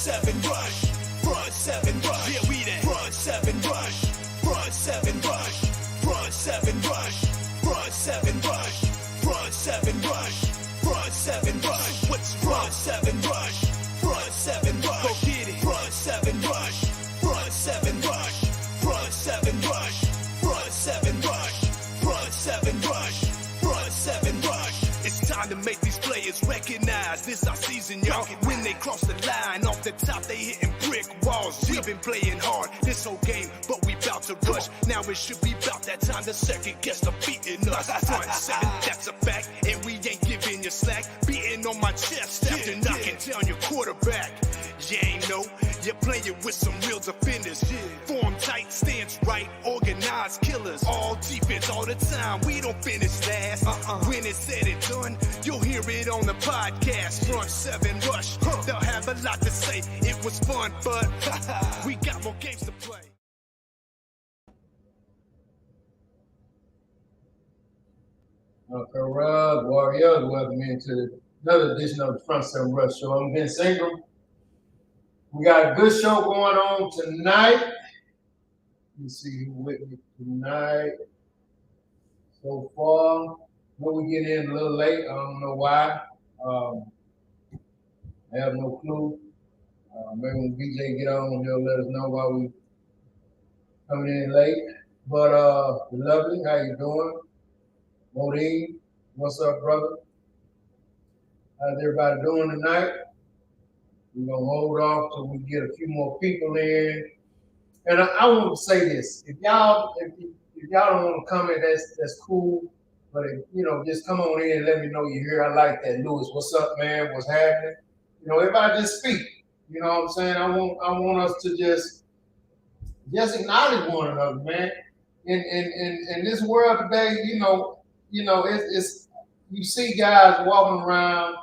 7 rush, front 7 rush. Yeah, we that. Front 7 rush, front 7 rush, front 7 rush, front 7 rush, front 7 rush, front 7 rush. What's front 7 rush, front 7 rush. Go get it. Front 7 rush, front 7 rush, front 7 rush, front 7 rush, front 7 rush, front 7 rush. It's time to make these players recognize this our season, y'all. When they cross the line, off the top they hitting brick walls. We've been playing hard this whole game, but we bout to rush. Now it should be about that time the second gets the beating us. Front 7, that's a fact, and we ain't giving you slack. Beating on my chest after knocking down your quarterback. You ain't know, you're playing with some real defenders. Form tight, stance right, organized killers. All defense all the time, we don't finish last. When it's said and done, you'll hear it on the podcast. Front 7 rush, they'll have a lot to say. It was fun, but we got more games to play. Correct, Warriors, welcome into another edition of the Front 7 Rush Show. I'm Vince Ingram. We got a good show going on tonight. Let's see who with me tonight. So far, we getting in a little late. I don't know why. I have no clue. Maybe when BJ get on, he'll let us know why we coming in late. But lovely, how you doing? Modine, what's up, brother? How's everybody doing tonight? We're gonna hold off till we get a few more people in. And I want to say this: if y'all don't want to comment, that's cool. But just come on in and let me know you're here. I like that, Lewis. What's up, man? What's happening? Everybody just speak. You know what I'm saying? I want us to just acknowledge one another, man. In this world today, it's you see guys walking around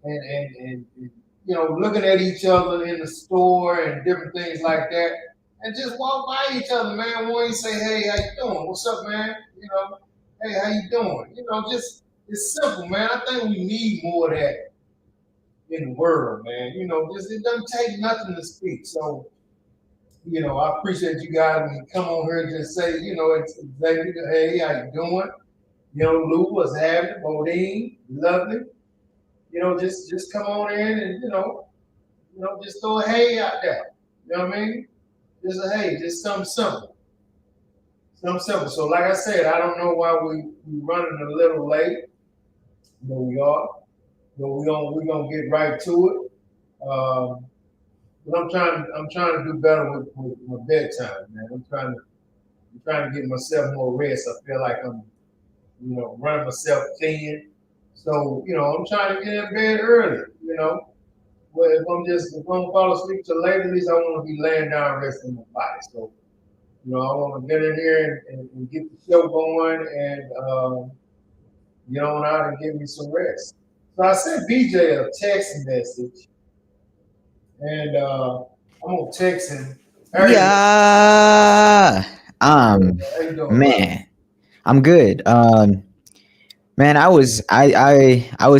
and looking at each other in the store and different things like that, and just walk by each other, man. One, you say, "Hey, how you doing? What's up, man?" "Hey, how you doing?" Just it's simple, man. I think we need more of that in the world, man. Just it doesn't take nothing to speak. So, I appreciate you guys when you come on here and just say, it's exactly, "Hey, how you doing?" Lou was having Modine, lovely. Just come on in and just throw a hey out there. You know what I mean? Just a hey, just something simple. Something simple. So like I said, I don't know why we running a little late. We are. But we're gonna get right to it. But I'm trying to do better with my bedtime, man. I'm trying to get myself more rest. I feel like I'm running myself thin. So, I'm trying to get in bed early, But if I'm fall asleep till late, at least I want to be laying down resting my body. So, I want to get in here and get the show going and get on out and give me some rest. So I sent BJ a text message and I'm going to text him. Yeah. Man, I'm good. Man, I was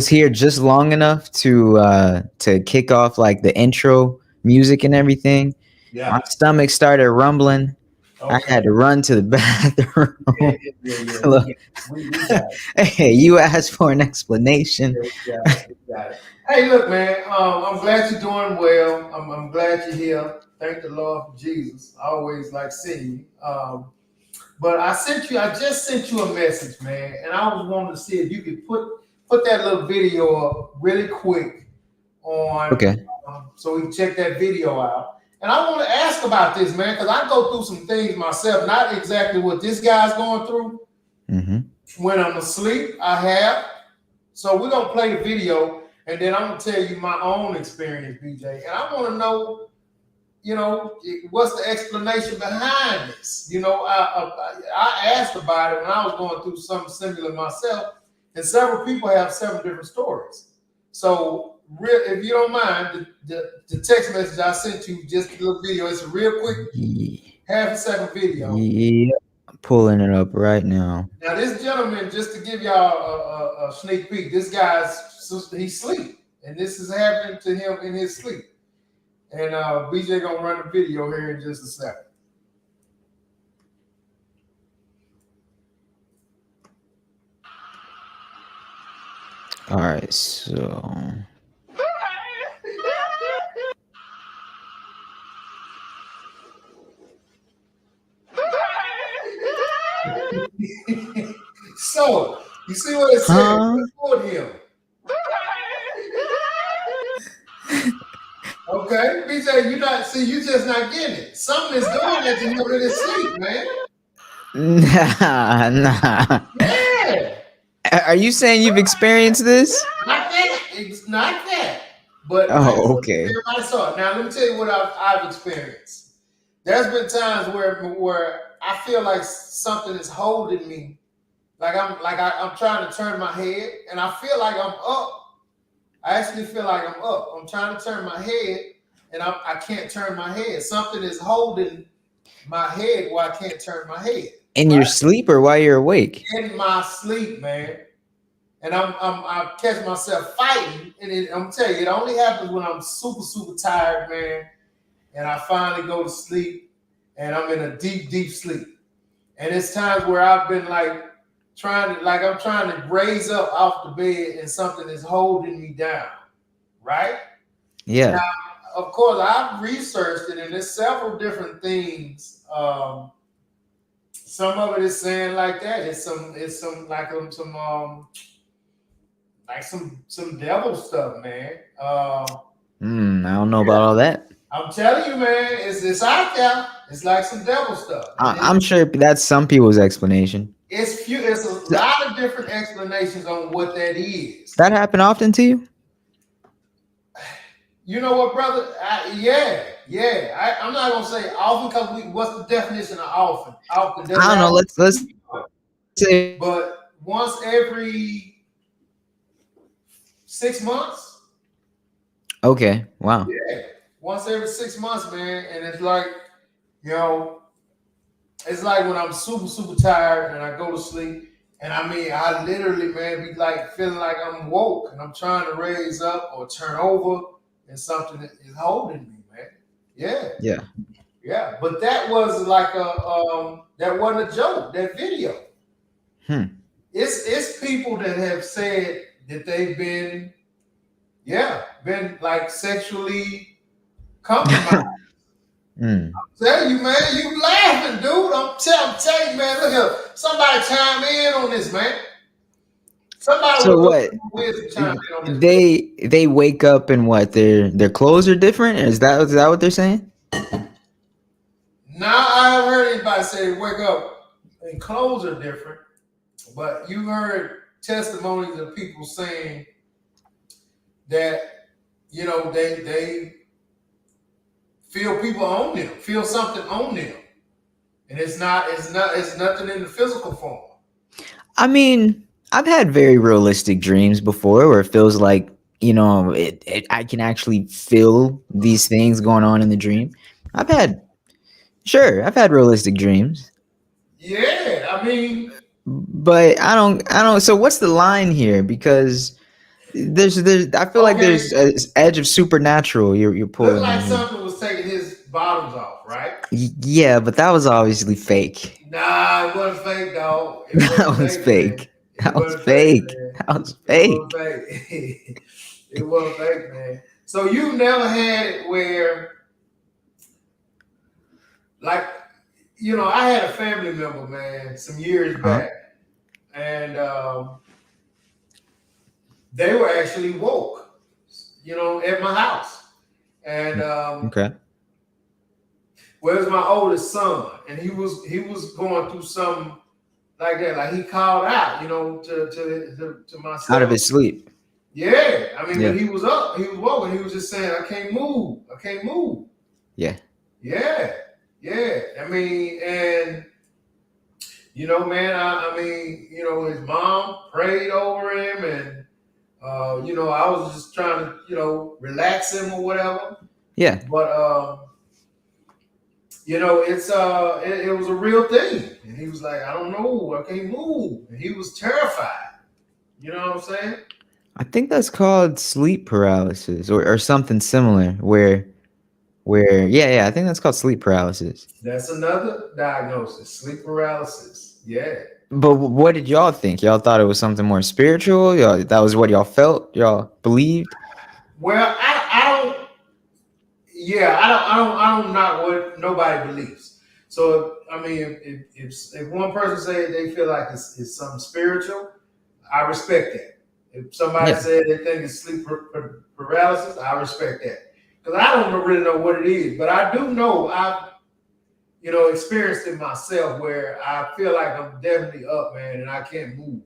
here just long enough to kick off like the intro music and everything. Yeah. My stomach started rumbling. Okay. I had to run to the bathroom. Yeah. Hey, you asked for an explanation. Got it. Hey, look, man. I'm glad you're doing well. I'm glad you're here. Thank the Lord for Jesus. I always like seeing you. But I just sent you a message, man, and I was wanting to see if you could put that little video up really quick on, okay, so we can check that video out. And I want to ask about this, man, because I go through some things myself, not exactly what this guy's going through. Mm-hmm. When I'm asleep, I have. So we're gonna play the video, and then I'm gonna tell you my own experience, BJ, and I want to know. What's the explanation behind this? I asked about it when I was going through something similar myself, and several people have several different stories. So, if you don't mind, the text message I sent you, just a little video. It's a real quick, half-a-second video. Yeah, I'm pulling it up right now. Now, this gentleman, just to give y'all a sneak peek, this guy's he's asleep, and this is happening to him in his sleep. And BJ gonna run the video here in just a second. All right, so So you see what it said? huh? Record him. Okay, BJ, you just not getting it. Something is doing that to him in his sleep, man. Nah. Yeah. Are you saying you've experienced this? Not that. It's not that. But like Oh, okay. everybody saw it. Now let me tell you what I've experienced. There's been times where I feel like something is holding me. I'm trying to turn my head and I feel like I'm up. I actually feel like I'm up. I'm trying to turn my head and I can't turn my head. Something is holding my head where I can't turn my head. In your sleep or while you're awake? In my sleep, man. And I catch myself fighting, and I'm telling you, it only happens when I'm super, super tired, man. And I finally go to sleep, and I'm in a deep, deep sleep. And it's times where I've been I'm trying to raise up off the bed, and something is holding me down, right? Yeah. Now, of course, I've researched it, and there's several different things. Some of it is saying like that. It's some devil stuff, man. I don't know about all that. I'm telling you, man, it's out there. It's like some devil stuff. I'm sure that's some people's explanation. It's a lot of different explanations on what that is. That happen often to you? You know what, brother? Yeah. I'm not gonna say often because what's the definition of often? Often. I don't know. Let's say, but once every 6 months. Okay. Wow. Yeah, once every 6 months, man, and it's like, it's like when I'm super, super tired and I go to sleep, and I literally, man, be like feeling like I'm woke and I'm trying to raise up or turn over, and something is holding me, man. Yeah. But that was like that wasn't a joke. That video. It's people that have said that they've been like sexually compromised. I'm telling you, man, you laughing, dude. I'm telling you, man. Look here, somebody chime in on this, man. Somebody. So what? They wake up and what? Their clothes are different. Is that what they're saying? Now I haven't heard anybody say wake up and clothes are different, but you heard testimonies of people saying that they feel people on them, feel something on them, and it's nothing in the physical form. I mean, I've had very realistic dreams before, where it feels like I can actually feel these things going on in the dream. I've had realistic dreams. Yeah, I mean, but I don't. So what's the line here? Because there's I feel like there's an edge of supernatural you're pulling. Looks like something was taking his bottoms off, right? Yeah, but that was obviously fake. Nah, it wasn't fake, dog. That was fake. That was fake. That was fake. It wasn't fake, man. So you never had it where, like, I had a family member, man, some years back, and they were actually woke, at my house. And okay. Well, it was my oldest son, and he was going through something like that. Like he called out, to myself. Out of his sleep. Yeah. When he was up, he was woke, and he was just saying, I can't move. Yeah. Yeah. And man, his mom prayed over him, and I was just trying to, relax him or whatever. Yeah. But it was a real thing. And he was like, I don't know, I can't move. And he was terrified. You know what I'm saying? I think that's called sleep paralysis or something similar, where where yeah, I think that's called sleep paralysis. That's another diagnosis, sleep paralysis. Yeah. But what did y'all think? Y'all thought it was something more spiritual? Y'all, that was what y'all felt? Y'all believed? Well, I don't. Yeah, I don't knock what nobody believes. So I mean, if one person say they feel like it's something spiritual, I respect that. If somebody Yeah, said they think it's sleep paralysis, I respect that because I don't really know what it is, but I do know I've experienced it myself where I feel like I'm definitely up, man, and I can't move.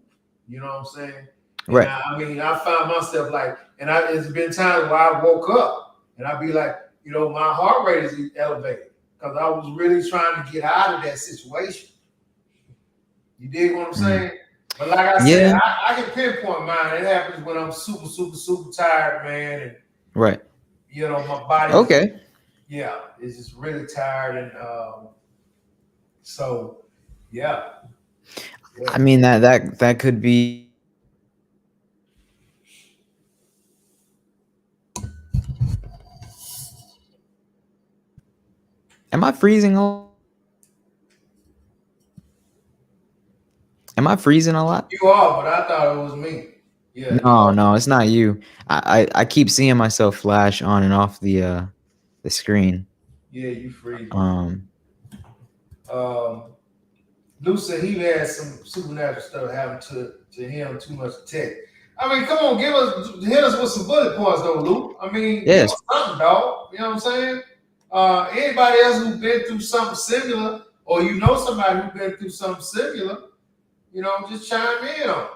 You know what I'm saying? And right. I mean, I found myself like, it's been times where I woke up and I'd be like, my heart rate is elevated because I was really trying to get out of that situation. You dig what I'm Mm. saying? But like I said, Yeah, I can pinpoint mine. It happens when I'm super, super, super tired, man, and right. my body is, Okay. yeah, it's just really tired, and so yeah, yeah. I mean that could be. Am I freezing? Am I freezing a lot? You are, but I thought it was me. Yeah, you No, are. no, it's not you. I keep seeing myself flash on and off the screen. Yeah, you freezing. Um, Um, Lou said he had some supernatural stuff happen to him. Too much tech. I mean, come on, hit us with some bullet points, though, Lou. I mean, give yes, us something, dog. You know what I'm saying? Anybody else who's been through something similar, or somebody who's been through something similar, just chime in on.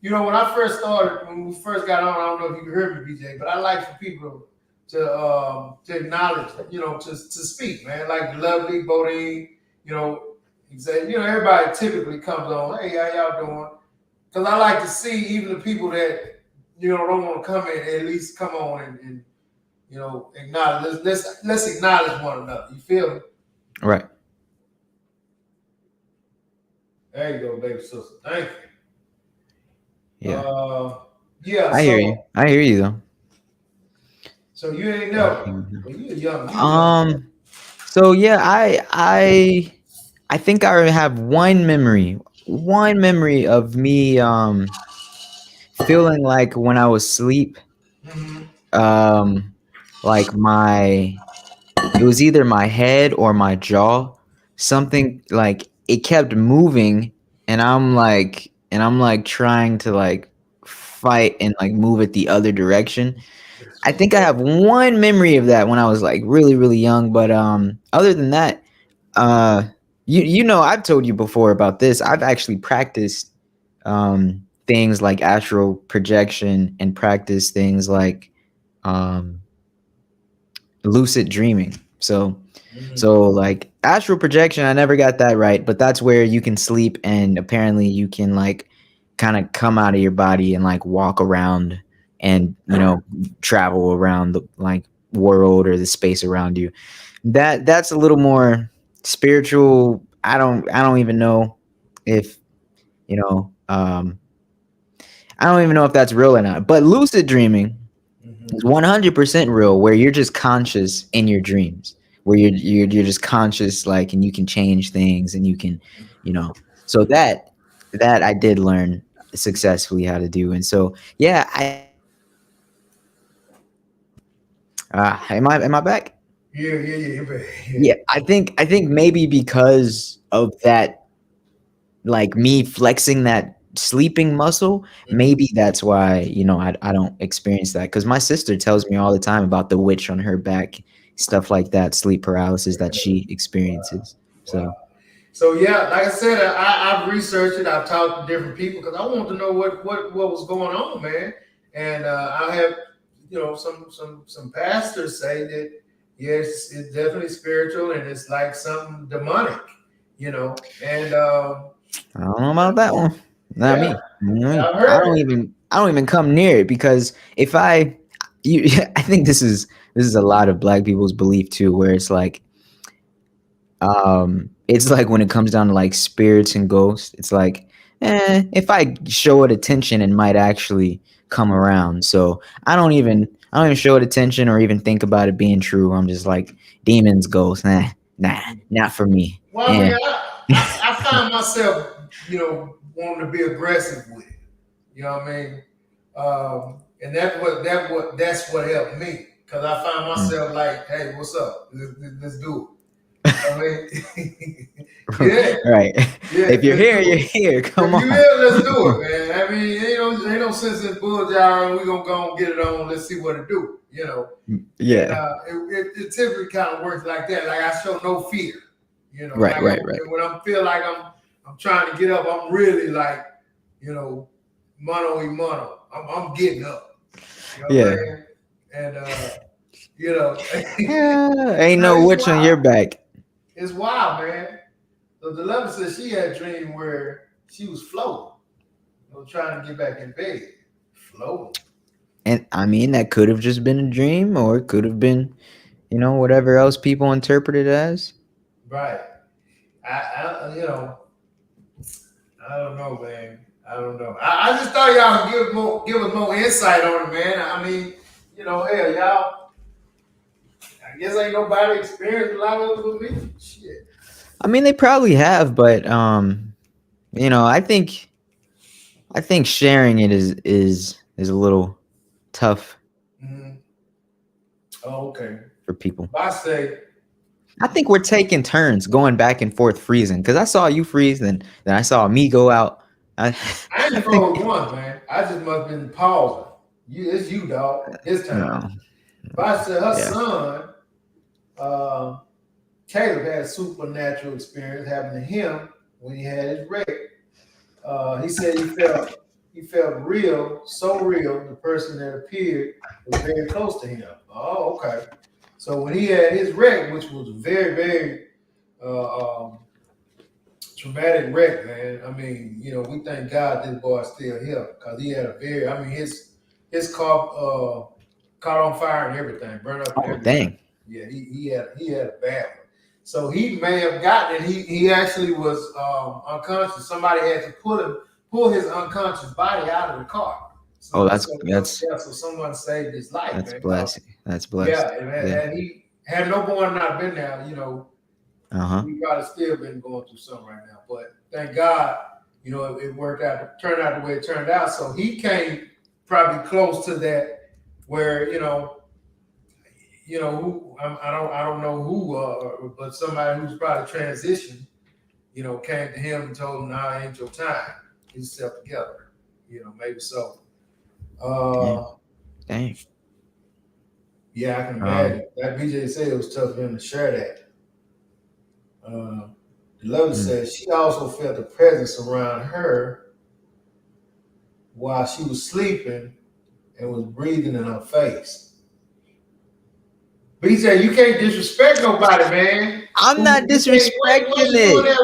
When I first started, when we first got on, I don't know if you heard me, BJ, but I like for people to acknowledge, to speak, man. Like lovely Bodine, you know, he said, everybody typically comes on, hey, how y'all doing? Because I like to see even the people that don't want to come in, at least come on and acknowledge. Let's acknowledge one another. You feel me? right. There you go, baby sister. Thank you. Yeah, Yeah. I hear you. I hear you though. So you ain't never. Well, you young. Um. So yeah, I think I have one memory of me feeling like when I was asleep, Mm-hmm. um, like it was either my head or my jaw, something like it kept moving, and I'm like trying to like fight and like move it the other direction. I think I have one memory of that when I was like really really young, but other than that, uh I've told you before about this. I've actually practiced things like astral projection and practice things like um lucid dreaming. So like astral projection, I never got that right, but that's where you can sleep and apparently you can like kind of come out of your body and like walk around and travel around the like world or the space around you. That's a little more spiritual. I don't even know if you know I don't even know if that's real or not. But lucid dreaming Mm-hmm. is 100% real, where you're just conscious in your dreams, where you're just conscious, like, and you can change things, and you can, you know. So that I did learn successfully how to do, and so yeah, am I back? Yeah. Yeah, I think maybe because of that, like me flexing that sleeping muscle, maybe that's why I don't experience that, because my sister tells me all the time about the witch on her back, stuff like that, sleep paralysis that she Wow. experiences. Wow. So So yeah, like I said, I've researched it. I've talked to different people because I wanted to know what was going on, man. And I have, some pastors say that yes, it's definitely spiritual and it's like something demonic, And I don't know about that one. Not yeah, me. You know me. I've heard it. I don't even come near it, because if I think this is a lot of black people's belief too, where it's like when it comes down to like spirits and ghosts, it's like, if I show it attention, it might actually come around. So I I don't even show it attention or even think about it being true. I'm just like demons, ghosts, nah, not for me. Well, I mean, And I find myself, wanting to be aggressive with it. You know what I mean? And that's what helped me because I find mm, myself like, hey, what's up? Let's do it. I mean, yeah, right, yeah, if you're let's here, you're do it. here. If Come you on. will, let's do it, man. I mean, ain't no sense in bull jar. We gonna go and get it on. Let's see what it do. And Yeah, it typically kind of works like that. Like I show no fear. right, Like right, right. when I feel like I'm trying to get up, I'm really like, you know, mano y mano. I'm getting up. You know what I'm Yeah, saying? And you know, yeah. Ain't no it's witch on your wild. back. It's wild, man. So the lover said she had a dream where she was floating, trying to get back in bed, floating. And I mean, that could have just been a dream, or it could have been, whatever else people interpret it as. Right. I don't know, man. I don't know. I just thought y'all could give us more insight on it, man. I mean, hell, y'all. I guess ain't nobody experienced a lot of it with me. Shit. I mean, they probably have, but I think sharing it is a little tough Mm-hmm. Oh, okay. for people. If I say I think we're taking turns going back and forth freezing because I saw you freeze, then I saw me go out. I, I I ain't froze think once, man. I just must have been pausing. It's you, dog. This time. no, If I said her yeah. son, uh, Caleb had a supernatural experience happening to him when he had his wreck. He said he felt real, so real. The person that appeared was very close to him. Oh, okay. So when he had his wreck, which was very, very um, traumatic wreck, man. I mean, we thank God this boy's still here because he had a very. I mean, his car caught on fire and everything, burned up and Oh everything. dang. Yeah, he had a bad one. So he may have gotten it. He actually was unconscious. Somebody had to pull his unconscious body out of the car. Oh, So that's so so, that's yeah, so someone saved his life, that's man. 'Cause, blessing. That's blessed. yeah, and Yeah. had no boy not been there, Uh huh. we probably still been going through something right now. But thank God, it worked out, turned out the way it turned out. So he came probably close to that, where who I don't know who, but somebody who's probably transitioned, came to him and told him, "Nah, ain't your time. Get yourself together." Maybe so. Yeah. Uh, Dang. yeah, I can Um. imagine. That BJ said it was tough for him to share that. Uh, the lover mm. said she also felt the presence around her while she was sleeping and was breathing in her face. BJ, you can't disrespect nobody, man. I'm not You can't. What disrespecting you doing it. there?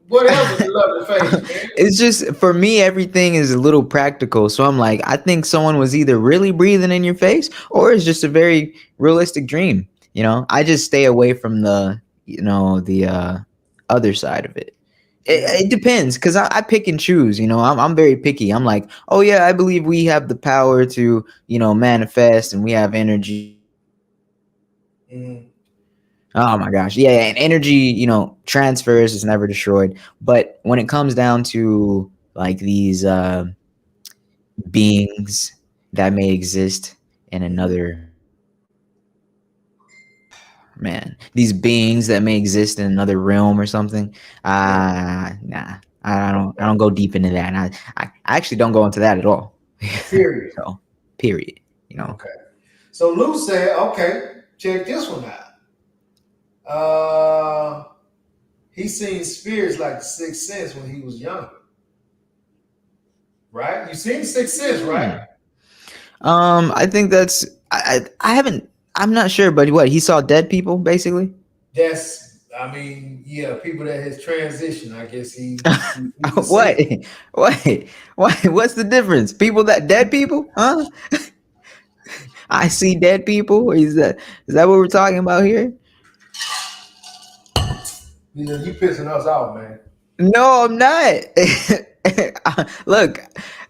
What else with the love face, man? It's just for me, everything is a little practical. So I'm like, I think someone was either really breathing in your face or it's just a very realistic dream. I just stay away from the other side of it. Yeah. It depends because I pick and choose. I'm very picky. I'm like, oh yeah, I believe we have the power to manifest and we have energy. Mm-hmm. Oh my gosh. Yeah, and energy, transfers is never destroyed. But when it comes down to like these beings that may exist in Mm-hmm. another man, these beings that may exist in another realm or something, Yeah. nah. I don't Okay. go deep into that. And I actually don't go into that at all. Period. So, period. You know. Okay. So Lou said, okay, check this one out. Uh, he seen spirits like the Sixth Sense when he was younger, right? You seen the Sixth Sense, right? Hmm. I think that's I haven't I'm not sure, but what he saw dead people basically. I mean, yeah, people that has transitioned. I guess he was what? seeing. What? What? What's the difference? People that dead people? Huh? I see dead people. Is that what we're talking about here? You pissing us off, man. No, I'm not. look,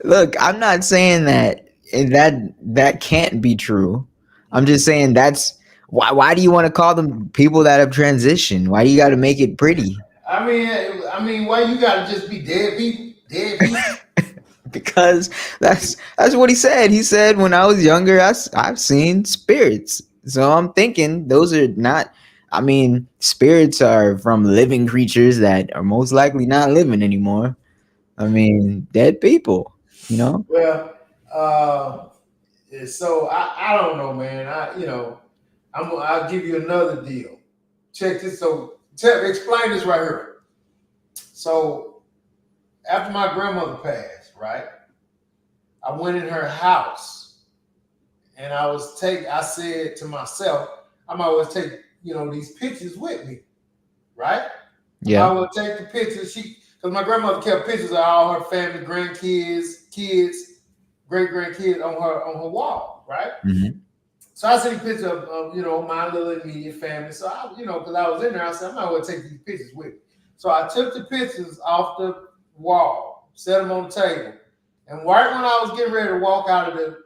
look. I'm not saying that. and that can't be true. I'm just saying that's why do you want to call them people that have transitioned? Why you got to make it pretty? Why you gotta just be dead people? Dead people? Because that's what he said. He said when I was younger, I've seen spirits. So I'm thinking those are not. I mean, spirits are from living creatures that are most likely not living anymore. I mean, dead people. You know. Well, uh, so I don't know, man. I'll give you another deal. Check this. So explain this right here. So after my grandmother passed, right? I went in her house and I said to myself, I might well take, these pictures with me, right? I might Yeah. well take the pictures. Because my grandmother kept pictures of all her family, grandkids, kids, great grandkids on her wall, right? Hmm. So I seen pictures of my little immediate family. So because I was in there, I said I might well take these pictures with me. So I took the pictures off the wall, set them on the table, and right when I was getting ready to walk out of the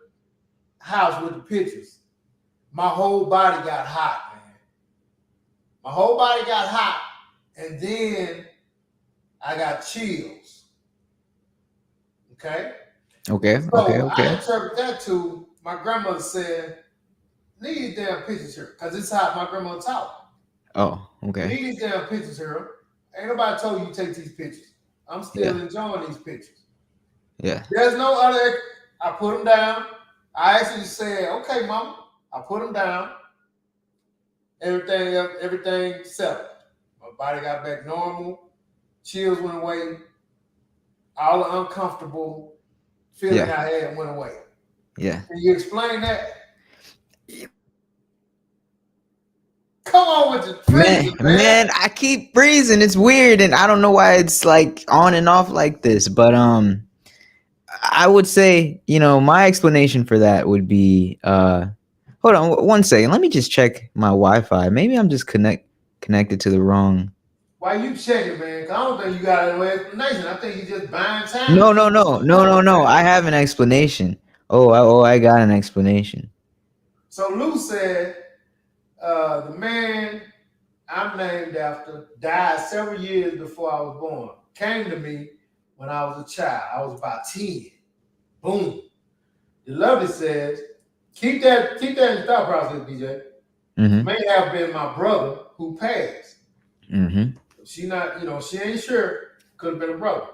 house with the pictures, my whole body got hot, man. My whole body got hot, and then I got chills. Okay, Okay. Okay. so I Okay. interpret that to my grandmother said, "Leave these damn pictures here," because this is how my grandmother talked. Oh. Okay. Leave these damn pictures here. Ain't nobody told you to take these pictures. I'm still Yeah. enjoying these pictures. Yeah. There's no other. I put them down. I actually said, "Okay, mama." I put them down. Everything settled. My body got back normal. Chills went away. All the uncomfortable feeling Yeah. I had went away. Yeah. Can you explain that? Come on with the Man, freezing, man. man, I keep freezing. It's weird, and I don't know why it's like on and off like this. But I would say, my explanation for that would be, hold on one second. Let me just check my Wi-Fi. Maybe I'm just connected to the wrong. Why you checking, man? 'Cause I don't think you got no explanation. I think you just buying time to No, no, keep no, yourself no, no, going, no. man. I have an explanation. Oh, I got an explanation. So Lou said, the man I'm named after died several years before I was born. Came to me when I was a child. I was about 10. Boom. The lovely says, keep that in thought process, BJ. Mm-hmm. May have been my brother who passed. Mm-hmm. She ain't sure. Could have been a brother.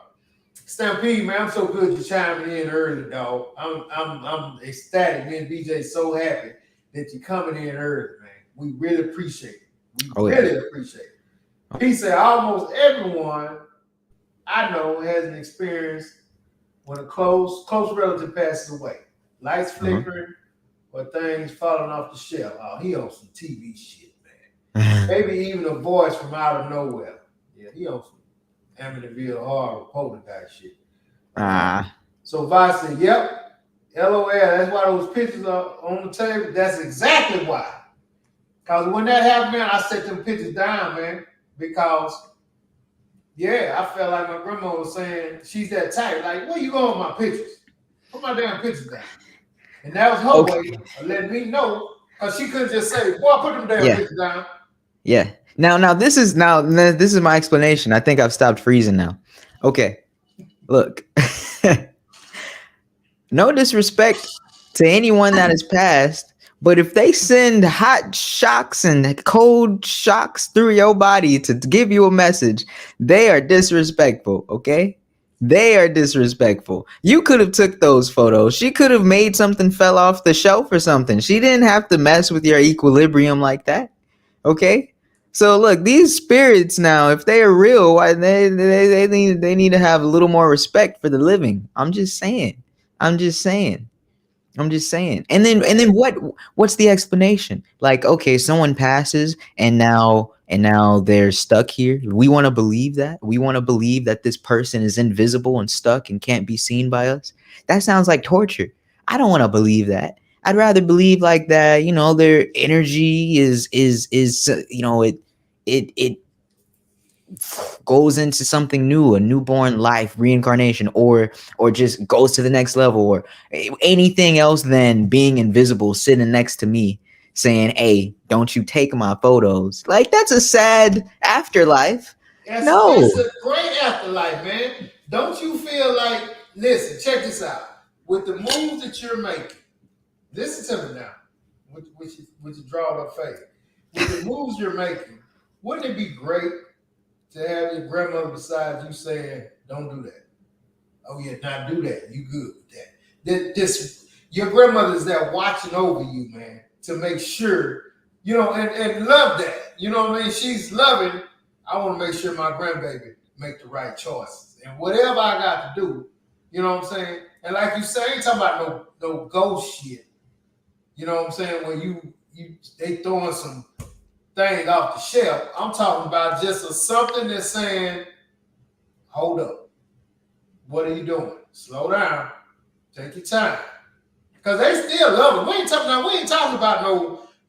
Stampede, man, I'm so good you chiming in early, dog. I'm ecstatic. Me and BJ so happy that you're coming in early, man. We really appreciate it. We Oh yeah. really appreciate it. He said almost everyone I know has an experience when a close relative passes away. Lights Uh-huh. flickering or things falling off the shelf. Oh, he on some TV shit, man. Maybe even a voice from out of nowhere. Yeah, he on some Amityville horror poltergeist shit. Ah. So Vi said, "Yep, LOL. That's why those pictures are on the table. That's exactly why. Because when that happened, man, I set them pictures down, man. Because yeah, I felt like my grandma was saying she's that type. Like, where you going with my pictures? Put my damn pictures down." And that was her Okay. way of letting me know, because she couldn't just say, "Boy, put them damn Yeah. pictures down." Yeah. Now this is my explanation. I think I've stopped freezing now. Okay. Look. No disrespect to anyone that has passed, but if they send hot shocks and cold shocks through your body to give you a message, they are disrespectful, okay? They are disrespectful. You could have took those photos. She could have made something fell off the shelf or something. She didn't have to mess with your equilibrium like that. Okay? So look, these spirits now, if they are real, why they need to have a little more respect for the living. I'm just saying. I'm just saying. I'm just saying. And then what's the explanation? Like, okay, someone passes and now they're stuck here. We want to believe that. We want to believe that this person is invisible and stuck and can't be seen by us. That sounds like torture. I don't want to believe that. I'd rather believe like that, their energy is it goes into something new, a newborn life, reincarnation, or just goes to the next level, or anything else than being invisible, sitting next to me saying, hey, don't you take my photos. Like, that's a sad afterlife. No. It's a great afterlife, man. Don't you feel like, listen, check this out. With the moves that you're making, listen to me now, which is drawing up faith. With the moves you're making, wouldn't it be great to have your grandmother beside you saying, don't do that? Oh yeah, not do that. You good with that. This your grandmother's there watching over you, man, to make sure, and love that. You know what I mean? She's loving. I want to make sure my grandbaby make the right choices. And whatever I got to do, you know what I'm saying? And like you say, I ain't talking about no ghost shit. You know what I'm saying? Where they throwing some things off the shelf. I'm talking about just something that's saying, hold up. What are you doing? Slow down. Take your time. Because they still love it. We ain't talking about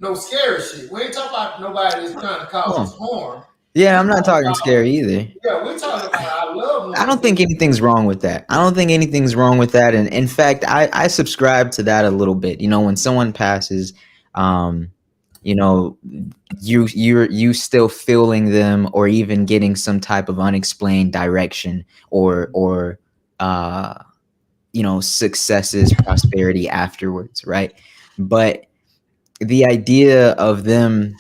no scary shit. We ain't talking about nobody that's trying to cause us harm. Yeah, I'm not talking scary either. Yeah, we're talking about our loved ones. I don't think anything's wrong with that. And in fact, I subscribe to that a little bit. When someone passes, you know, you still feeling them, or even getting some type of unexplained direction, or successes, prosperity afterwards, right? But the idea of them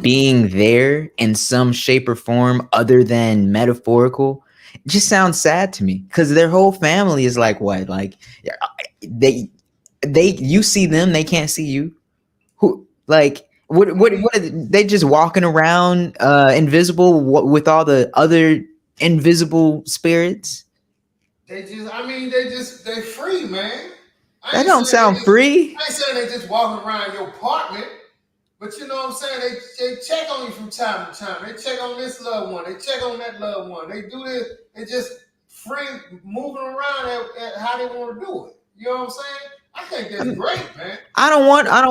being there in some shape or form other than metaphorical just sounds sad to me, because their whole family is like, what, like, they you see them, they can't see you. Who, like, what are they just walking around invisible with all the other invisible spirits? They free, man. That don't sound free. I ain't saying they just walking around your apartment. But you know what I'm saying? They check on you from time to time. They check on this loved one. They check on that loved one. They do this. They just free moving around at how they want to do it. You know what I'm saying? I think that's great, man. I don't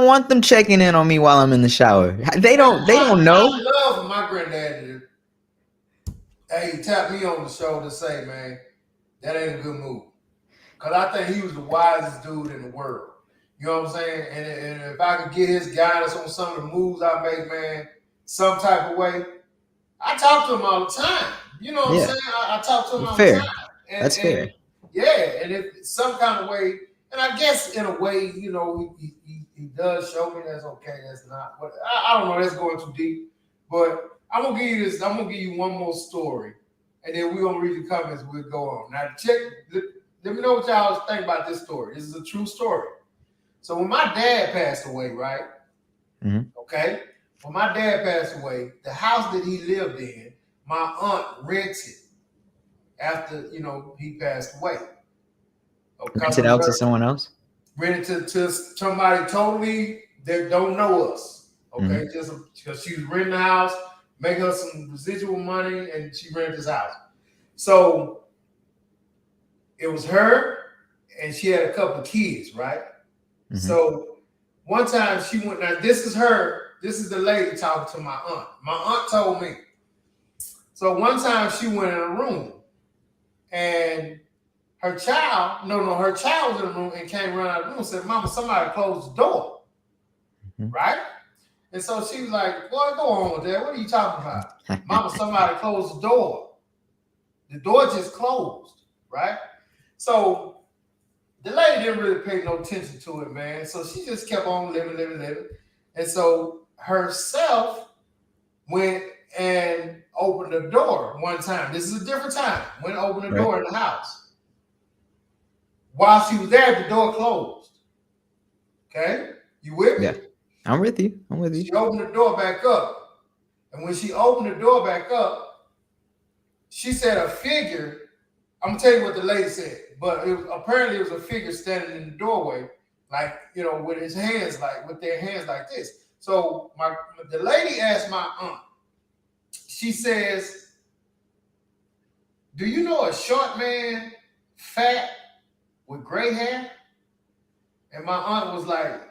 want them checking in on me while I'm in the shower. They don't know. I love my granddad he tapped me on the shoulder to say, man, that ain't a good move. Because I think he was the wisest dude in the world. You know what I'm saying? And if I could get his guidance on some of the moves I make, man, some type of way, I talk to him all the time. You know what I'm saying? I talk to him all the time. That's fair. Yeah, and if some kind of way, and I guess in a way, he does show me that's okay, that's not. But I don't know, that's going too deep. But I'm gonna give you this. I'm gonna give you one more story, and then we're gonna read the comments. We'll go on. Now let me know what y'all think about this story. This is a true story. So when my dad passed away, right? Mm-hmm. Okay. When my dad passed away, the house that he lived in, my aunt rented after he passed away. Rented out to someone else? Rented to somebody totally that don't know us. Okay, just because she was renting the house, make her some residual money, and she rented this house. So it was her, and she had a couple of kids, right? Mm-hmm. So one time she went. Now this is her. This is the lady talking to my aunt. My aunt told me. So one time she went in a room, and her child was in the room and came running out of the room and said, "Mama, somebody closed the door." Mm-hmm. Right? And so she was like, "Boy, go on with that. What are you talking about?" "Mama, somebody closed the door. The door just closed." Right? So the lady didn't really pay no attention to it, man. So she just kept on living. And so herself went and opened the door one time. This is a different time. Went and opened the door in the house. While she was there, the door closed. Okay? You with me? Yeah. I'm with you. She opened the door back up. And when she opened the door back up, she said a figure. I'm going to tell you what the lady said. But apparently it was a figure standing in the doorway, like, with his hands, with their hands like this. So the lady asked my aunt, she says, "Do you know a short man, fat, with gray hair?" And my aunt was like,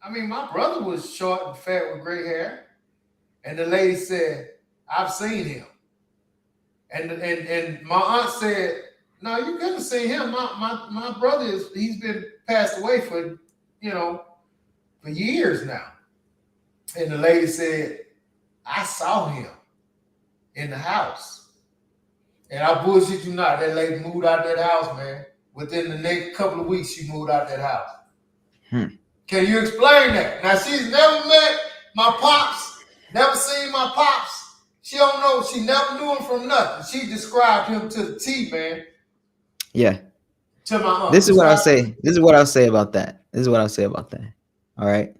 "I mean, my brother was short and fat with gray hair." And the lady said, I've seen him. And my aunt said, no, you couldn't see him. My brother he's been passed away for, you know, for years now. And the lady said, I saw him in the house. And I bullshit you not, that lady moved out that house, man. Within the next couple of weeks, she moved out that house. Hmm. Can you explain that? Now she's never met my pops, never seen my pops. She don't know. She never knew him from nothing. She described him to the T, man. Yeah. To my aunt. This is what I'll say. This is what I'll say about that. This is what I'll say about that. All right.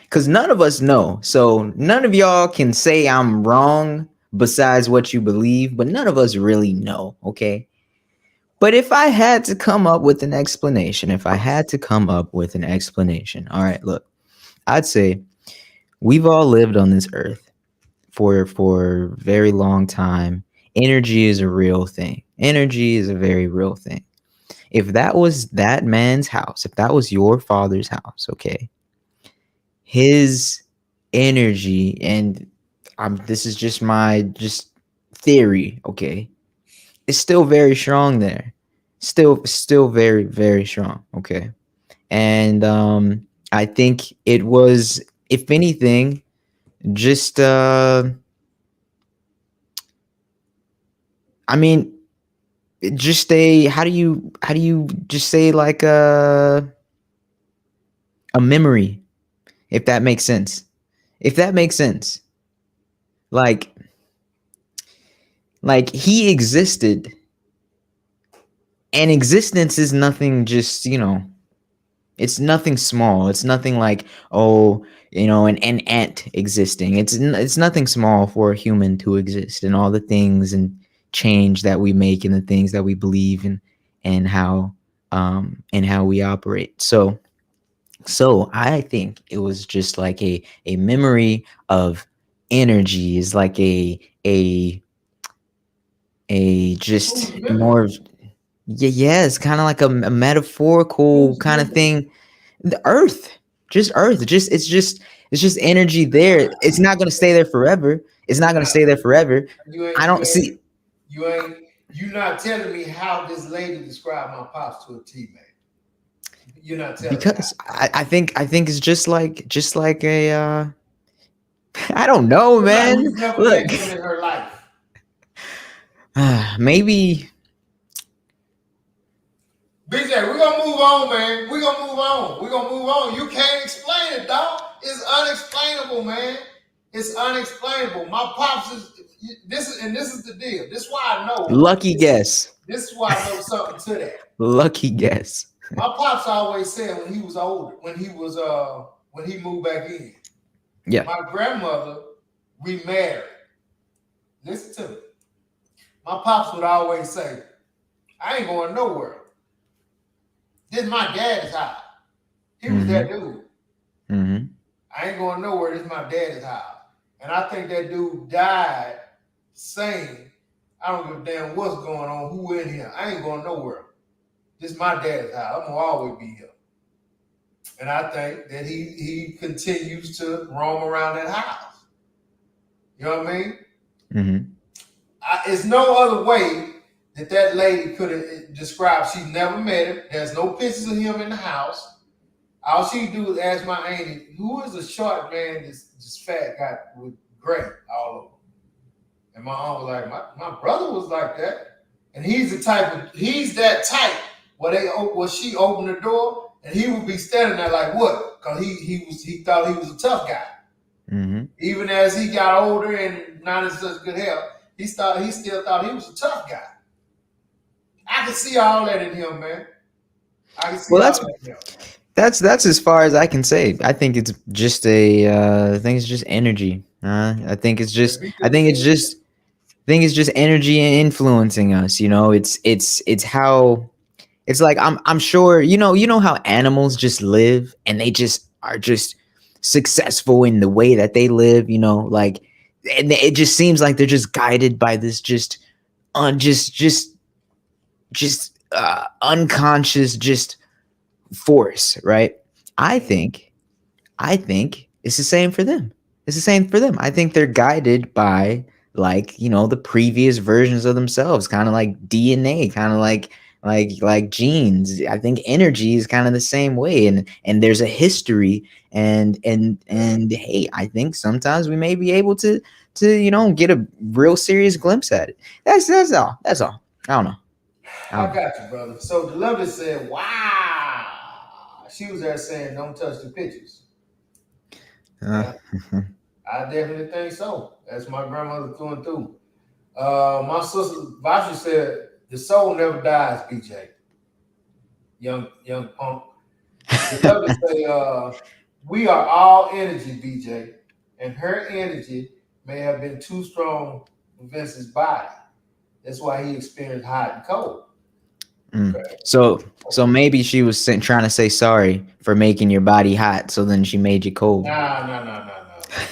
Because none of us know. So none of y'all can say I'm wrong besides what you believe, but none of us really know. Okay. But if I had to come up with an explanation, all right, look, I'd say we've all lived on this earth for a very long time. Energy is a real thing. Energy is a very real thing. If that was that man's house, if that was your father's house, okay, his energy, and this is just my theory, okay, it's still very strong there. Still very, very strong, okay. And I think it was, if anything, just I mean, just a, how do you just say, like a memory, if that makes sense. If that makes sense. Like he existed, and existence is nothing, just, it's nothing small. It's nothing like, oh, an ant existing. It's nothing small for a human to exist, and all the things and change that we make, and the things that we believe in, and how we operate. So I think it was just like a memory of energy, is like a just more of, yeah, it's kind of like a metaphorical kind of thing. The earth, it's just energy there. It's not going to stay there forever. I don't see. You're not telling me how this lady described my pops to a T, man. You're not telling me. Because I think it's just like a I don't know, man. You've never Look, met him in her life. maybe. BJ, we're gonna move on, man. We're gonna move on. You can't explain it, dog. It's unexplainable, man. It's unexplainable. My pops is this is the deal. This is why I know. Lucky guess. This is why I know something to that. Lucky guess. My pops always said when he was older, when he moved back in. Yeah. My grandmother remarried. Listen to me. My pops would always say, I ain't going nowhere. This is my dad's house. He was that dude. Mm-hmm. I ain't going nowhere. This is my dad's house. And I think that dude died saying, I don't give a damn what's going on, who in here. I ain't going nowhere. This is my dad's house. I'm going to always be here. And I think that he continues to roam around that house. You know what I mean? Mm-hmm. It's no other way that lady could have described. She never met him. There's no pictures of him in the house. All she do is ask my auntie, who is a short man, this fat guy with gray all over? And my aunt was like, my brother was like that. And he's that type where she opened the door and he would be standing there like, what? Because he thought he was a tough guy. Mm-hmm. Even as he got older and not in such good health, he still thought he was a tough guy. I can see all that in him, man. I can see all that in him. That's as far as I can say. I think it's just I think it's just energy. I think it's just energy influencing us. It's how, it's like, I'm sure you know how animals just live, and they just are just successful in the way that they live. Like, and it just seems like they're just guided by this unconscious force, right? I think it's the same for them. I think they're guided by like, the previous versions of themselves, kind of like DNA, kind of like genes. I think energy is kind of the same way, and there's a history, and hey, I think sometimes we may be able to get a real serious glimpse at it. That's all. That's all. I don't know. I I don't know. got you, brother. So the lovely said, "Wow." She was there saying, "Don't touch the pictures." Uh, Yeah, I definitely think so. That's my grandmother through and through. My sister Vasha said, "The soul never dies." BJ, young punk. The lovely say, "We are all energy, BJ, and her energy may have been too strong for Vince's body. That's why he experienced hot and cold." mm. Okay. So maybe she was trying to say sorry for making your body hot, so then she made you cold. Nah.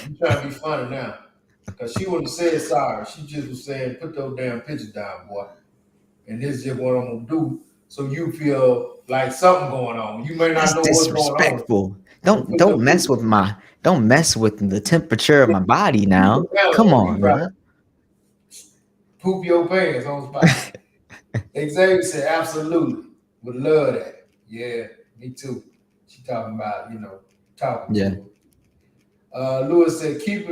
You trying to be funny now. Because she wouldn't have said sorry. She just was saying, put those damn pictures down, boy. And this is just what I'm going to do. So you feel like something going on. You may not That's know what's going on, disrespectful. but Don't put don't them mess pictures with my don't mess with the temperature of my body now. Come down. You on probably now. poop your pants on spot. Xavier said, absolutely. Would love that. Yeah, me too. She talking about, talking to Yeah. her. Lewis said, keep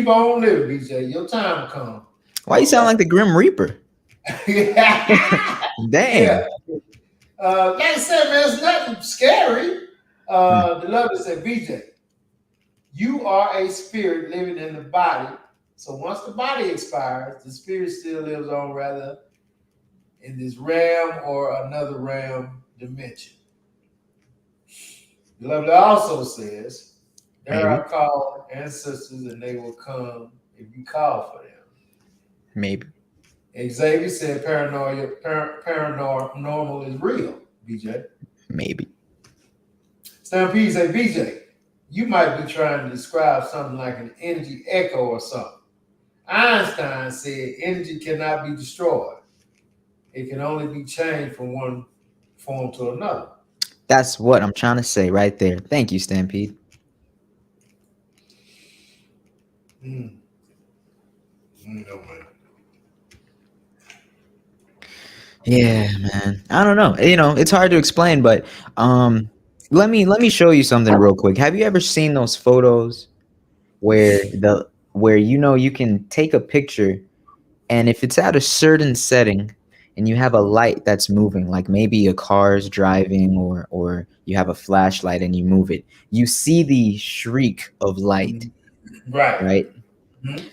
on living, BJ. Your time will come. Why you sound Okay. like the Grim Reaper? yeah. Yeah. Dang. Like I said, man, it's nothing scary. Hmm. The lovely said, BJ, you are a spirit living in the body. So once the body expires, the spirit still lives on, rather in this realm or another realm dimension. The lovely also says, there Maybe. are called ancestors and they will come if you call for them. Maybe. Xavier said paranormal is real, BJ. Maybe. Stampede said, BJ, you might be trying to describe something like an energy echo or something. Einstein said energy cannot be destroyed. It can only be changed from one form to another. That's what I'm trying to say right there. Thank you, Stampede. Mm, no, man. Yeah, man. I don't know. It's hard to explain, but um let me show you something real quick. Have you ever seen those photos where you can take a picture, and if it's at a certain setting and you have a light that's moving, like maybe a car's driving, or you have a flashlight and you move it, you see the shriek of light, Mm, right. right? Mhm.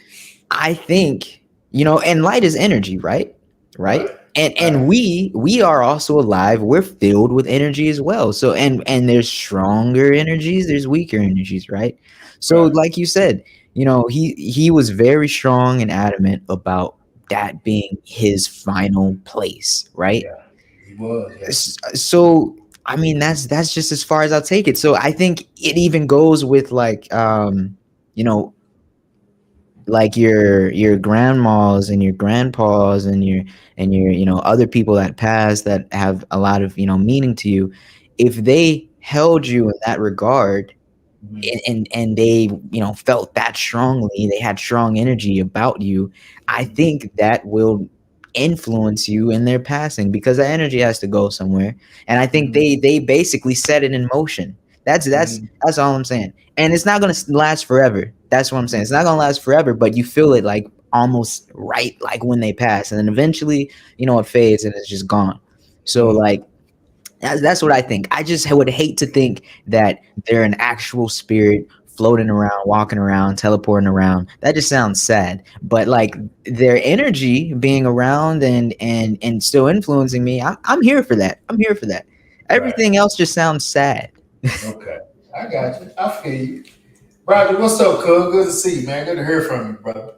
I think, and light is energy, right? Right? Right. And Right. we are also alive. We're filled with energy as well. So and there's stronger energies, there's weaker energies, right? So Right. like you said, he was very strong and adamant about that being his final place, right? Yeah. He was. Yeah. So I mean that's just as far as I'll take it. So I think it even goes with you know like your grandmas and your grandpas and your other people that pass that have a lot of meaning to you, if they held you in that regard, Mhm. and they felt that strongly, they had strong energy about you, I Mhm. think that will influence you in their passing, because that energy has to go somewhere, and I think Mhm. they basically set it in motion. that's that's Mhm. that's all I'm saying, and it's not going to last forever. That's what I'm saying. Mhm. It's not going to last forever, but you feel it like almost right, like when they pass, and then eventually it fades and it's just gone. So Mhm. like that's what I think. I just would hate to think that they're an actual spirit floating around, walking around, teleporting around. That just sounds sad. But like their energy being around and still influencing me, I'm here for that. I'm here for that. Right. Everything else just sounds sad. Okay. I got you. I feel you. Roger, what's up, cuz? Good to see you, man. Good to hear from you, brother.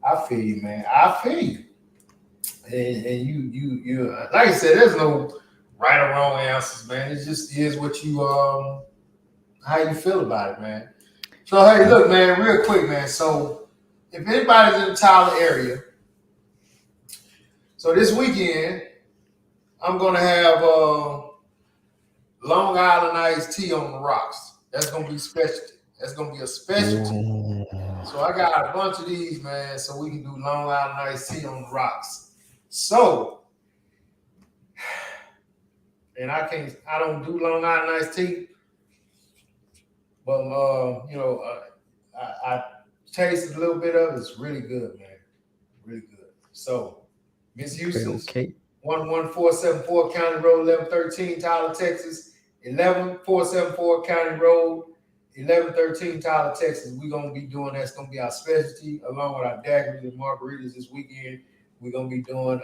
I feel you, man. I feel you. And you like I said, there's no right or wrong answers, man. It just is what you how you feel about it, man. So hey, look, man, real quick, man. So if anybody's in the Tyler area, so this weekend I'm gonna have Long Island iced tea on the rocks. That's gonna be specialty. That's gonna be a specialty. Ooh. So I got a bunch of these, man, so we can do Long Island iced tea on the rocks. So, and I don't do Long Island iced tea, but I tasted a little bit of it. It's really good, man, really good. So, Miss Okay, Houston's okay. 11474 County Road 1113, Tyler, Texas. 11474 County Road 1113, Tyler, Texas. We're gonna be doing that's gonna be our specialty along with our daiquiris and margaritas this weekend. We're gonna be doing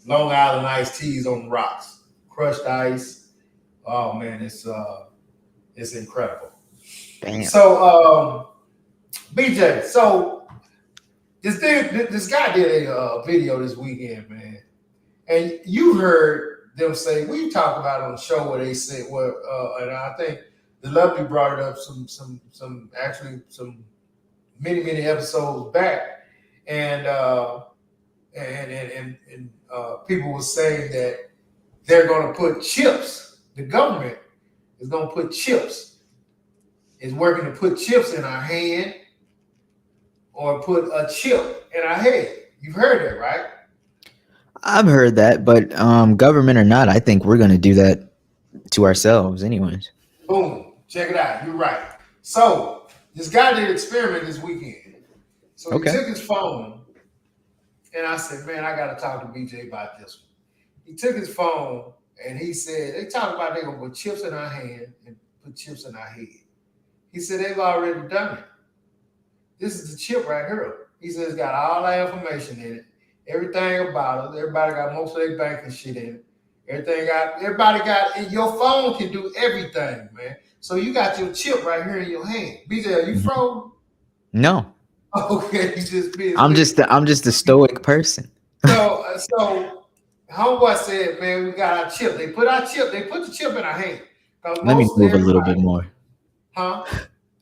Long Island iced teas on the rocks, crushed ice. Oh man, it's incredible. Damn. So BJ, so this guy did a video this weekend, man, and you heard them say we talked about it on the show where they said and I think the lovely brought it up some many episodes back, and people were saying that they're going to put chips. The government is going to put chips. Is working to put chips in our hand or put a chip in our head. You've heard that, right? I've heard that, but government or not, I think we're gonna do that to ourselves, anyways. Boom. Check it out. You're right. So this guy did an experiment this weekend. So he took his phone, and I said, man, I got to talk to BJ about this one. He took his phone, and he said, they talk about they're going to put chips in our hand and put chips in our head. He said, they've already done it. This is the chip right here. He said, it's got all that information in it. Everything about it. Everybody got most of their banking shit in it. Everybody got, and your phone can do everything, man. So you got your chip right here in your hand. BJ, are you frozen? No. Okay, you just being. I'm just a stoic person. So homeboy said, man, we got our chip. They put the chip in our hand. Let me move a little bit more. Huh?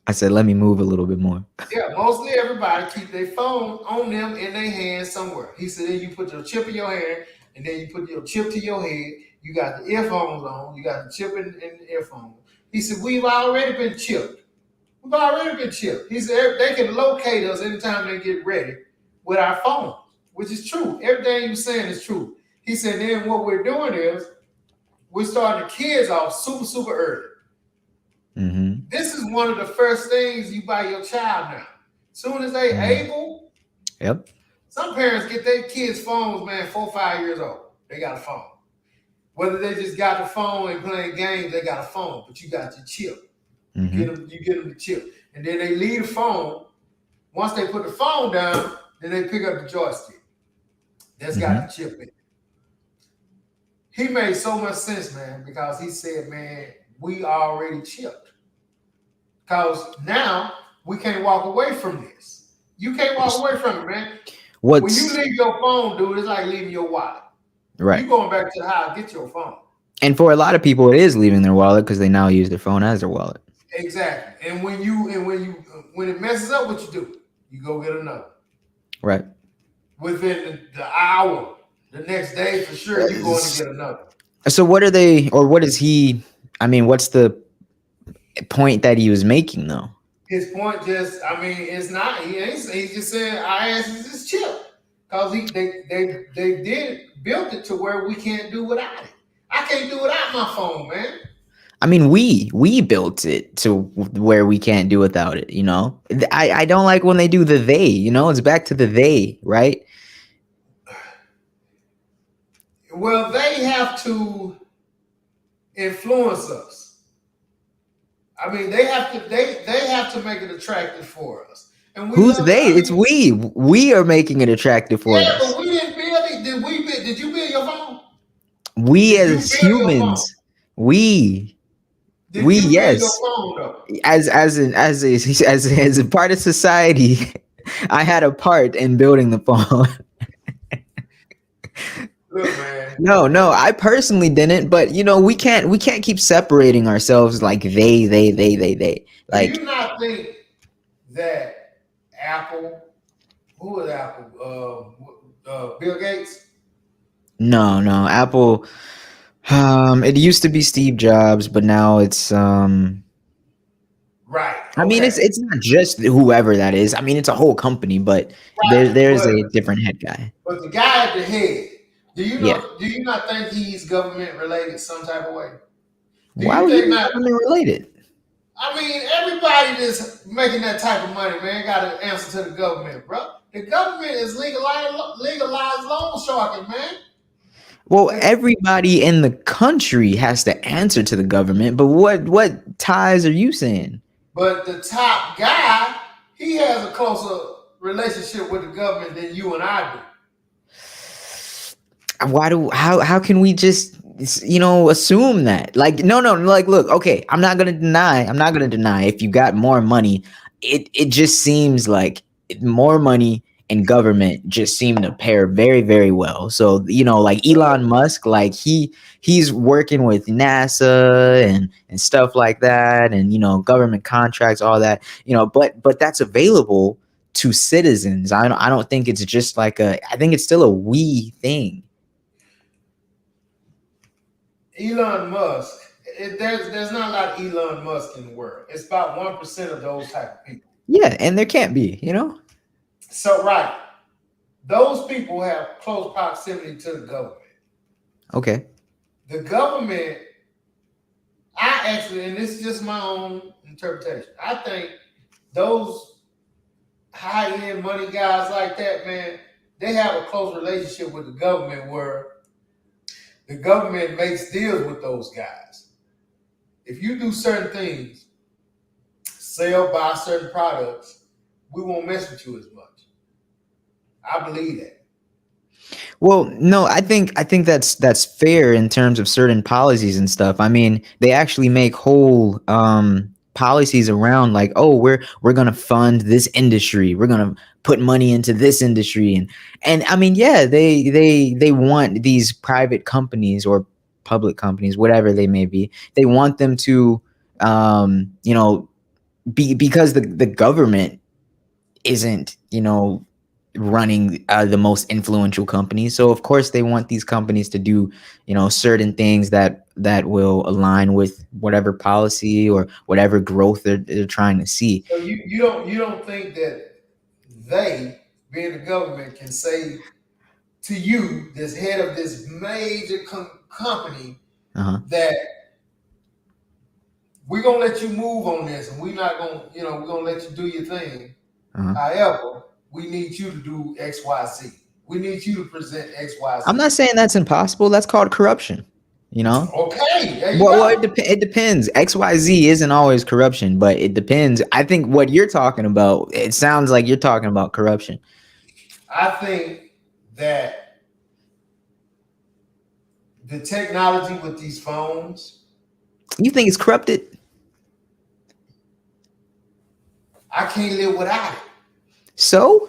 I said, let me move a little bit more. Yeah, mostly everybody keep their phone on them in their hand somewhere. He said, then you put your chip in your hand, and then you put your chip to your head. You got the earphones on. You got the chip in the earphone. He said, we've already been chipped. We've already been chipped. He said, they can locate us anytime they get ready with our phones, which is true. Everything you're saying is true. He said, then what we're doing is we're starting the kids off super early. Mm-hmm. This is one of the first things you buy your child now. Soon as they able. Yep. Some parents get their kids' phones, man, 4 or 5 years old. They got a phone. Whether they just got the phone and playing games, they got a phone, but you got your chip. Mm-hmm. You get them the chip. And then they leave the phone. Once they put the phone down, then they pick up the joystick. That's got the chip in it. He made so much sense, man, because he said, man, we already chipped. Because now we can't walk away from this. You can't walk away from it, man. When you leave your phone, dude, it's like leaving your wallet. Right. You going back to the house, get your phone. And for a lot of people, it is leaving their wallet because they now use their phone as their wallet. Exactly. And when it messes up, what you do? You go get another. Right. Within the hour, the next day, for sure, you're going to get another. So what are they, or what is he? I mean, what's the point that he was making, though? His point it's not. He's just saying our ass is this chip because they built it to where we can't do without it. I can't do without my phone, man. I mean, we built it to where we can't do without it. You know, I don't like when they do the they. You know, it's back to the they, right? Well, they have to influence us. I mean, they have to make it attractive for us. And who's they? It's we. We are making it attractive for us. Yeah, but we didn't build it. Did you build your phone? We as humans, we yes. Your phone, as a part of society, I had a part in building the phone. Look, man. No, I personally didn't, but you know, we can't keep separating ourselves like they. Like, do you not think that Apple, who is Apple? Bill Gates? No, Apple. It used to be Steve Jobs, but now it's Really? Right. I mean, Okay. it's not just whoever that is. I mean, it's a whole company, but Right. there's a different head guy. But the guy at the head, do you Yeah. know? Do you not think he's government related some type of way? Do Why you would he think be not? government related? I mean, everybody that's making that type of money, man, got to answer to the government, bro. The government is legalized loan sharking, man. Well, The, everybody in the country has to answer to the government, but what ties are you saying? but the top guy, he has a closer relationship with the government than you and I do. Why do how can we just assume that? Like no, like look, okay, I'm not gonna deny if you got more money, it just seems like more money and government just seem to pair very, very well. So like Elon Musk, like he's working with NASA and stuff like that, and government contracts, all that, but that's available to citizens. I don't think it's just like I think it's still a we thing. Elon Musk, there's not a lot of Elon Musk in the world. It's about 1% of those type of people. Yeah, and there can't be. So right, those people have close proximity to the government. Okay. The government, I actually, and this is just my own interpretation. I think those high end money guys like that, man, they have a close relationship with the government where the government makes deals with those guys. If you do certain things, sell, buy certain products, we won't mess with you as much. I believe that. Well, no, I think that's fair in terms of certain policies and stuff. I mean, they actually make whole policies around like, oh, we're gonna fund this industry, we're gonna put money into this industry, and I mean, yeah, they want these private companies or public companies, whatever they may be, they want them to because the government isn't running the most influential companies, so of course they want these companies to do certain things that will align with whatever policy or whatever growth they're trying to see. So you don't think that they, being the government, can say to you, this head of this major company, Uh-huh. that we're gonna let you move on this, and we're not gonna, we're gonna let you do your thing. Uh-huh. However, we need you to do X, Y, Z. We need you to present X, Y, I'm Z. not saying that's impossible. That's called corruption. Okay, there you Well, go. it depends. XYZ isn't always corruption, but it depends. I think what you're talking about, it sounds like you're talking about corruption. I think that the technology with these phones, You think it's corrupted? I can't live without it. So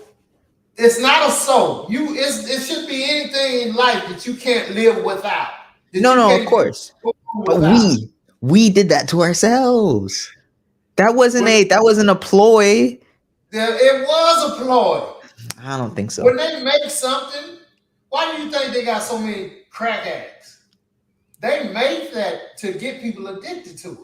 It's not a soul. It should be anything in life that you can't live without. That you no, of can't just course. go on But without. we did that to ourselves. That wasn't When a ploy. it was a ploy. I don't think so. When they make something, why do you think they got so many crack addicts? They made that to get people addicted to it.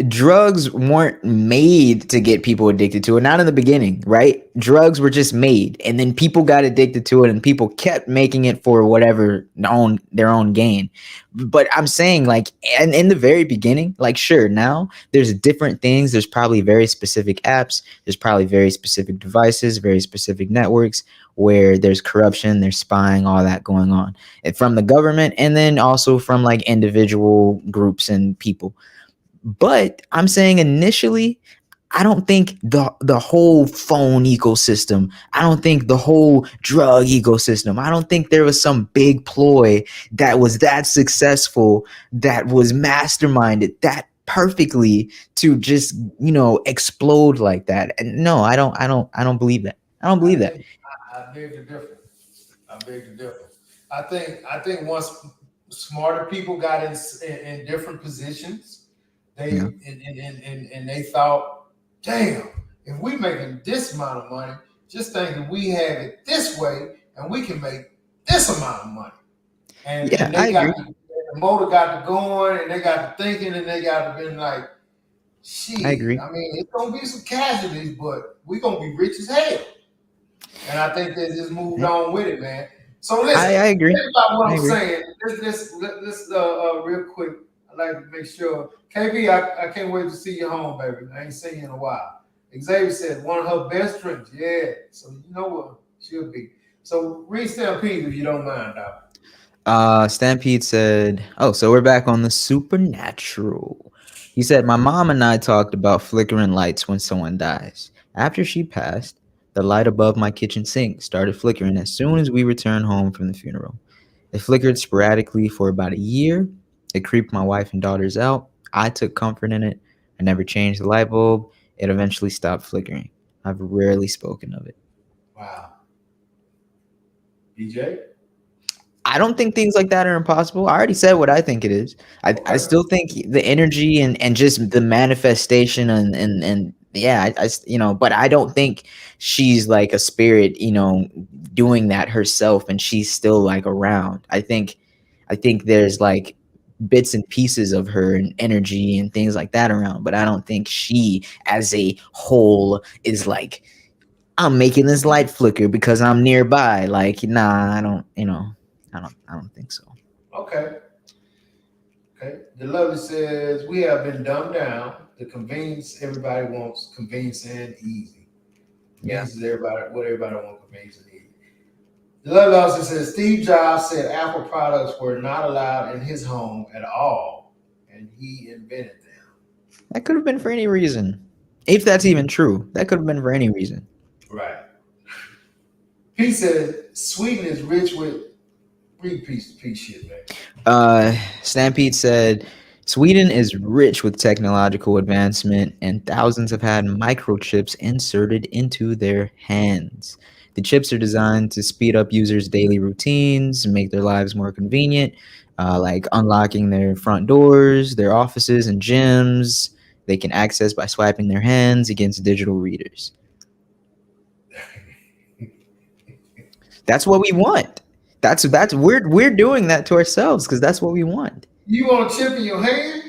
Drugs weren't made to get people addicted to it, not in the beginning, right? Drugs were just made, and then people got addicted to it, and people kept making it for whatever their own gain. But I'm saying, like, and in the very beginning, like, sure, now there's different things. There's probably very specific apps. There's probably very specific devices, very specific networks where there's corruption, there's spying, all that going on, and from the government, and then also from like individual groups and people. But I'm saying initially, I don't think the whole phone ecosystem, I don't think the whole drug ecosystem, I don't think there was some big ploy that was that successful, that was masterminded that perfectly to just, explode like that. And no, I don't believe that. I don't I believe that. think I beg to differ. I beg to differ. I think once smarter people got in different positions, Yeah. and they thought, damn, if we making this amount of money, just think if we have it this way, and we can make this amount of money. And Yeah, and I they got agree. the motor got to going, and they got to thinking, and they got to been like, I Shit, agree. I mean, it's gonna be some casualties, but we gonna be rich as hell. And I think they just moved I, on with it, man. So listen, I agree. think about what I I'm agree. saying. Let's real quick. I'd like to make sure. KB, I can't wait to see you home, baby. I ain't seen you in a while. Xavier said one of her best friends. Yeah. So you know what she'll be. So read Stampede if you don't mind, dog. Stampede said, "Oh, so we're back on the supernatural." He said, "My mom and I talked about flickering lights when someone dies. After she passed, the light above my kitchen sink started flickering as soon as we returned home from the funeral. It flickered sporadically for about a year. It creeped my wife and daughters out. I took comfort in it. I never changed the light bulb. It eventually stopped flickering. I've rarely spoken of it." Wow. DJ. I don't think things like that are impossible. I already said what I think it is. I Okay. still think the energy and just the manifestation and yeah, but I don't think she's like a spirit, doing that herself and she's still like around. I think there's like bits and pieces of her and energy and things like that around, but I don't think she as a whole is like I'm making this light flicker because I'm nearby. Like, nah, I don't think so. Okay. Okay. The lovely says we have been dumbed down. The convenience everybody wants convenience and easy. Yeah. Convenience is everybody what everybody wants convenience and easy. The lovely also says Steve Jobs said Apple products were not allowed in his home at all, and he invented them. That could have been for any reason. If that's even true, that could have been for any reason. Right. He said Sweden is rich with free piece shit, man. Stampede said Sweden is rich with technological advancement, and thousands have had microchips inserted into their hands. The chips are designed to speed up users' daily routines and make their lives more convenient, like unlocking their front doors, their offices, and gyms. They can access by swiping their hands against digital readers. That's what we want. That's we're doing that to ourselves because that's what we want. You want a chip in your hand?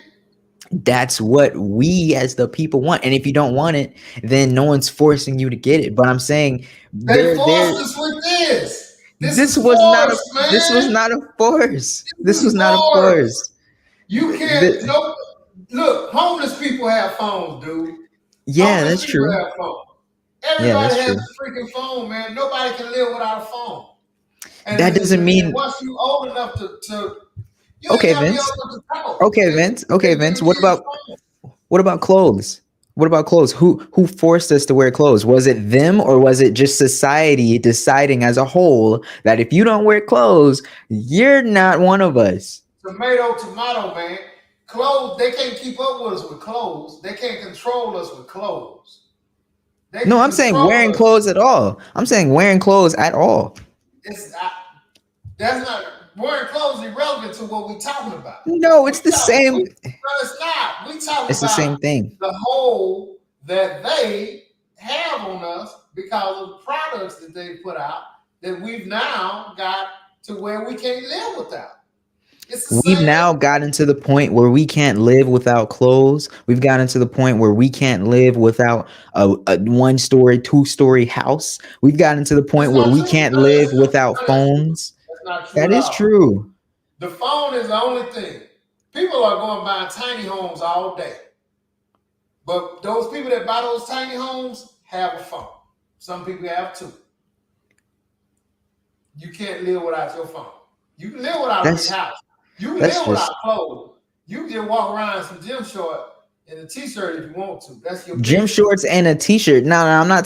That's what we as the people want. And if you don't want it, then no one's forcing you to get it. But I'm saying They there forced us with this. This this is was not a forced, this was man. not a force. This This is was not a forced. force. You can't. Th- No. Look, homeless people have phones, dude. yeah, Homeless that's people true. have phones. Yeah, Everybody that's has true. a freaking phone, man. Nobody can live without a phone. That doesn't And mean once you old enough to you ain't okay, gotta be old Vince. enough to talk. Okay, They Vince. Okay, give Vince. a kid a phone. What about clothes? What about clothes? Who forced us to wear clothes? Was it them or was it just society deciding as a whole that if you don't wear clothes, you're not one of us? Tomato, man. Clothes, they can't keep up with us with clothes. They can't control us with clothes. They No, can I'm saying control wearing us. clothes at all. I'm saying wearing clothes at all. It's that's not wearing clothes irrelevant to what we talking about. No, We it's the talk same. we no, it's not. We talking It's the about same thing. the hold that they have on us because of products that they put out that we've now got to where we can't live without. It's the We've same. now gotten to the point where we can't live without clothes. We've gotten to the point where we can't live without a one-story, two-story house. We've gotten to the That's point where not we true. can't None of live that's true. without None of that's true. phones. That's not true That at is all. true. The phone is the only thing. People are going buying tiny homes all day. But those people that buy those tiny homes have a phone. Some people have two. You can't live without your phone. You can live without a big That's house. You can that's live without just clothes. You can just walk around in some gym short and a t-shirt if you want to. That's your gym business. shorts and a t-shirt. No, no, I'm not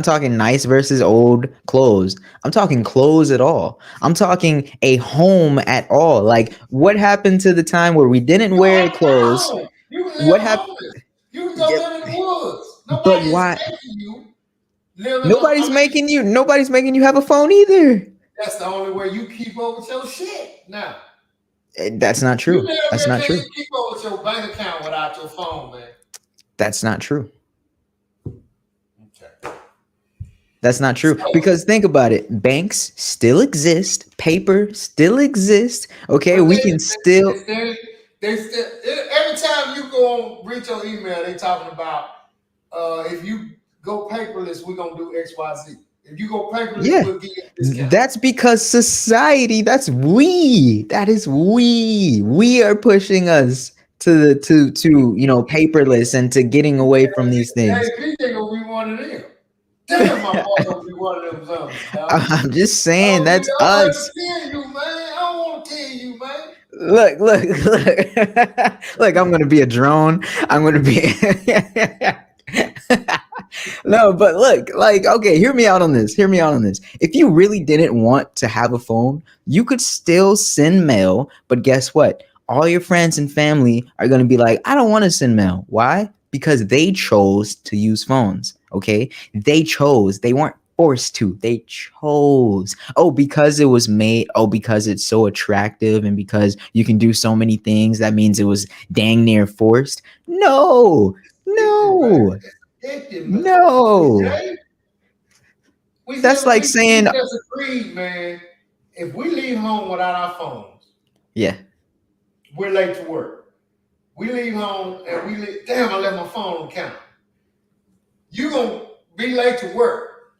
talking nice versus old clothes. I'm talking clothes at all. I'm talking a home at all. Like what happened to the time where we didn't You don't wear have to have a clothes? home. You can live What happened? homeless. You can go live in the woods. But Nobody is why? making you live in a. Nobody's I mean, making you have a phone either. that's the only way you keep up with your shit. Now, That's not you true. damn That's near not can't true. even keep up with your bank account without your phone, man. That's not true. Okay. That's not true. So, Because think about it. Banks still exist. Paper still exists. Okay. but We can they still still They still every time you go on reach your email, they talking about if you go paperless, we're gonna do X, Y, Z. If you go paperless, Yeah. we'll give you a discount. That's because society, that's we. That is we. We are pushing us to the to paperless and to getting away from these things. Hey, PJ gonna be one of them. Damn, my boy gonna be one of them zombies, dog. I'm just saying Oh, that's nigga, I'm ready to us. kill you, man. I don't want to kill you, man. Look, look, look. Look, I'm gonna be a drone. I'm gonna be no, but look, like, okay, hear me out on this. Hear me out on this. If you really didn't want to have a phone, you could still send mail, but guess what? All your friends and family are going to be like, I don't want to send mail. Why? Because they chose to use phones. Okay. They chose. They weren't forced to. They chose. Oh, because it was made. Oh, because it's so attractive and because you can do so many things. That means it was dang near forced. No, no. No, Okay? that's like We saying, just agreed, man. If we leave home without our phones, yeah, we're late to work. We leave home and we leave. Damn, I left my phone on the counter. You gonna be late to work,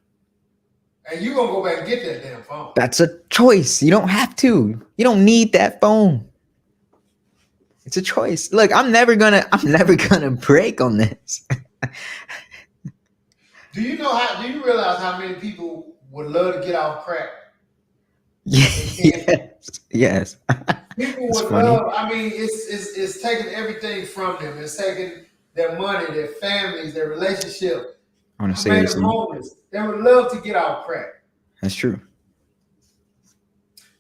and you gonna go back and get that damn phone. that's a choice. You don't have to. You don't need that phone. It's a choice. Look, I'm never gonna break on this. Do you realize how many people would love to get off crack? Yes, yes. People It's would funny. love. I mean, it's taking everything from them. It's taking their money, their families, their relationship. I want to I say made this. them homeless. They would love to get off crack, That's true.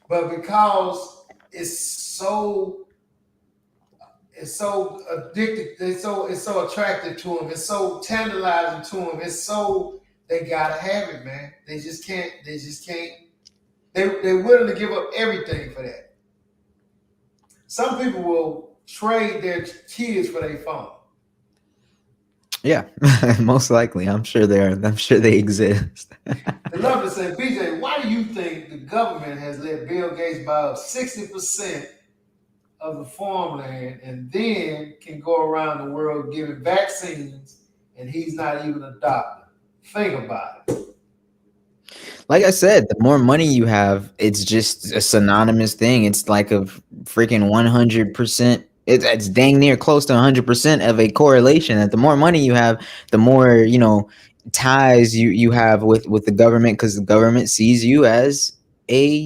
but because it's so addicted. It's so attractive to them. It's so tantalizing to them. They gotta have it, man. They just can't. They're willing to give up everything for that. Some people will trade their kids for their phone. Yeah, most likely. I'm sure they exist. The lovely said, BJ, why do you think the government has let Bill Gates buy up 60% of the farmland and then can go around the world giving vaccines and he's not even a doctor? Think about it. Like I said, the more money you have, it's just a synonymous thing. It's like a freaking 100%. It's dang near close to 100% of a correlation. That the more money you have, the more ties you have with the government, because the government sees you as a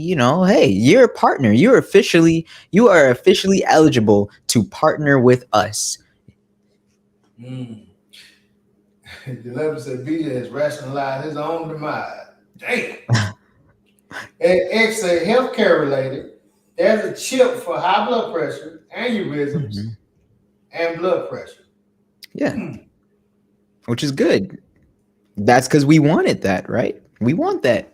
hey, you're a partner. You are officially eligible to partner with us. Mm. The letter said BJ has rationalized his own demise. Damn. X say healthcare related. There's a chip for high blood pressure, aneurysms, Mhm. and blood pressure. Yeah, which is good. That's because we wanted that, right? We want that.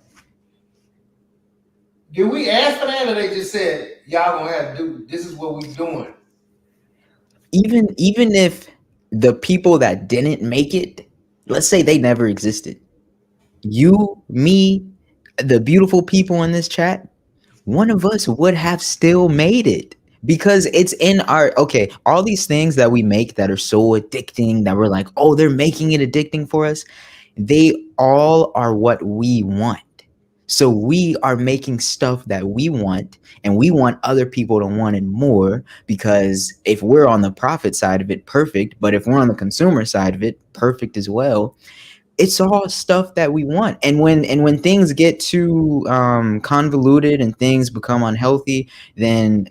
Did we ask for that, or they just said y'all gonna have to do this? Is what we doing? Even if the people that didn't make it, let's say they never existed, you, me, the beautiful people in this chat, one of us would have still made it, because it's in our okay, all these things that we make that are so addicting, that we're like, oh, they're making it addicting for us, they all are what we want. So we are making stuff that we want, and we want other people to want it more, because if we're on the profit side of it, perfect. But if we're on the consumer side of it, perfect as well. It's all stuff that we want. And when things get too convoluted and things become unhealthy, then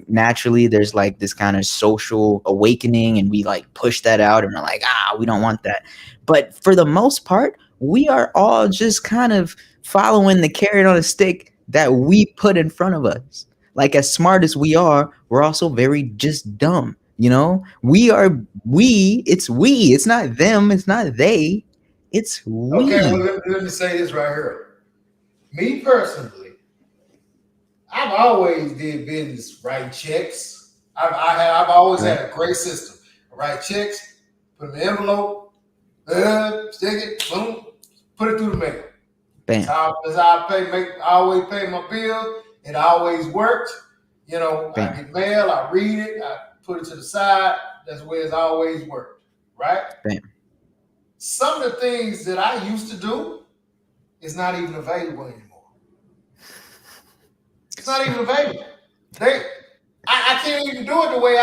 naturally there's like this kind of social awakening, and we like push that out, and we're like, we don't want that. But for the most part, we are all just kind of following the carrot on a stick that we put in front of us. Like, as smart as we are, we're also very just dumb. It's not them, it's not they, it's Okay, well we. let me say this right here. Me personally, I've always did business, write checks. I've always Right. had a great system. I write checks, put in the envelope, stick it, boom, put it through the mail. That's Bam. how I always pay my bills. It always worked. You know, I Bam, get mail, I read it, I put it to the side. That's the way it's always worked, right? bam. Some of the things that I used to do is not even available anymore. It's not even available. They, I can't even do it the way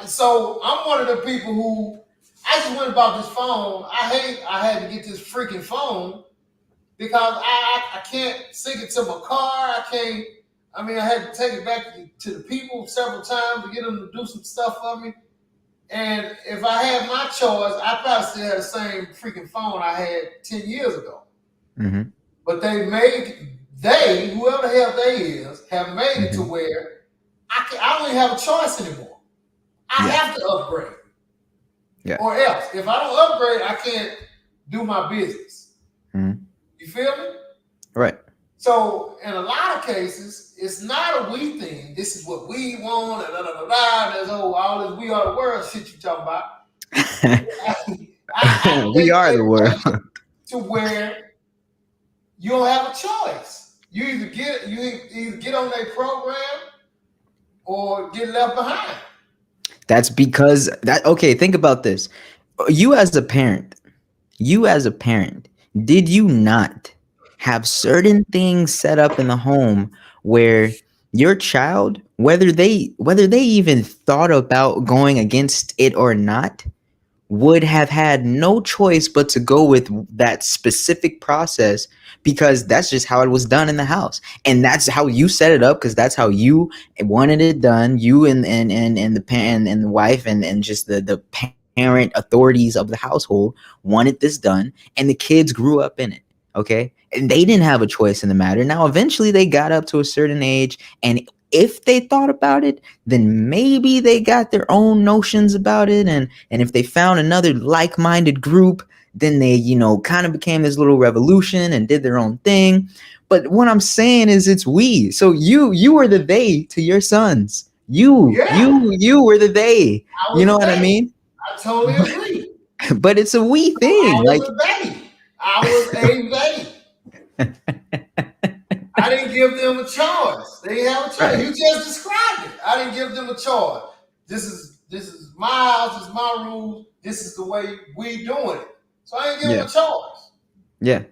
So I'm one of the people who I just went about this phone. I had to get this freaking phone because I can't sync it to my car. I can't. I mean, I had to take it back to the people several times to get them to do some stuff for me. And if I had my choice, I probably still had the same freaking phone I had 10 years ago. Mm-hmm. But whoever the hell they is, have made it to Mm-hmm. where I don't even have a choice anymore. I Yeah. have to upgrade. Yeah. Or else, if I don't upgrade, I can't do my business. Mm-hmm. You feel me? Right. So, in a lot of cases, it's not a we thing. This is what we want, and da da da da. There's all this we are the world shit you talking about. We are They the world. make it to where you don't have a choice. You either get on their program or get left behind. That's because that okay, think about this. You as a parent, you as a parent, did you not have certain things set up in the home where your child, whether they even thought about going against it or not, would have had no choice but to go with that specific process because that's just how it was done in the house and that's how you set it up because that's how you wanted it done, you and the parent and the wife and just the parent authorities of the household wanted this done and the kids grew up in it. Okay, and they didn't have a choice in the matter. Now eventually they got up to a certain age, and if they thought about it, then maybe they got their own notions about it, and if they found another like-minded group, then they kind of became this little revolution and did their own thing. But what I'm saying is it's we. So you were the they to your sons. you Yeah, you you were the they. I You was know a what I they. mean? I totally agree. But it's a we I thing, was like. a they. I was a they. I didn't give them a choice. They didn't have a choice. Right. You just described it. I didn't give them a choice. This is my house. This is my rules. This is the way we doing it. So I didn't give them Yeah. a choice. Yeah.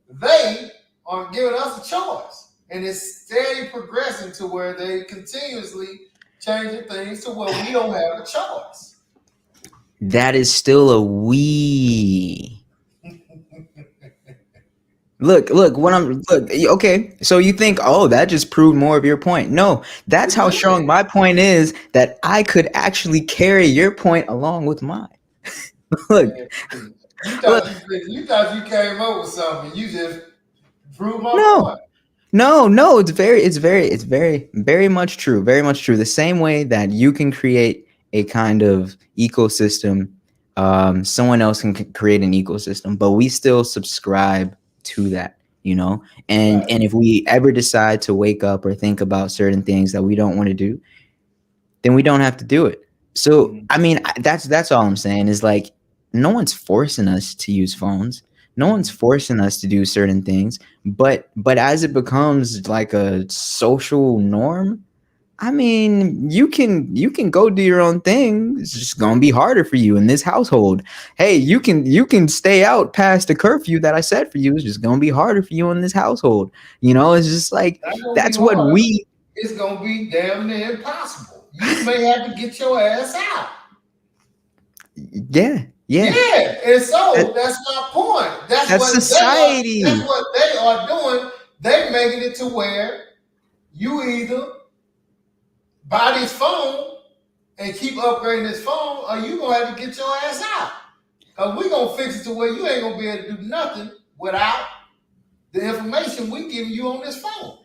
They are giving us a choice, and it's steady progressing to where they continuously changing things to where we don't have a choice. That is still a we. Look, what I'm look, okay. So you think, oh, that just proved more of your point. No, that's It how did. strong my point is that I could actually carry your point along with mine. Look, Man, please. You look, thought you came up with something. You just proved my no, point. no, it's very much true. Very much true. The same way that you can create a kind of ecosystem, someone else can create an ecosystem, but we still subscribe to that, you know. Right. And if we ever decide to wake up or think about certain things that we don't want to do, then we don't have to do it. So, Mhm. I mean, that's all I'm saying is like no one's forcing us to use phones. No one's Mhm. forcing us to do certain things, but as it becomes like a social norm, I mean, you can go do your own thing. It's just gonna be harder for you in this household. Hey, you can stay out past the curfew that I set for you. It's just gonna be harder for you in this household. It's just like Not gonna be that's what hard. we. It's gonna be damn near impossible. You may have to get your ass out. Yeah, yeah. Yeah, and That, so that's my point. That's that's what they are. That's society. what they are doing. They making it to where you either buy this phone and keep upgrading this phone, or you gonna have to get your ass out. Cause we gonna fix it to where you ain't gonna be able to do nothing without the information we giving you on this phone.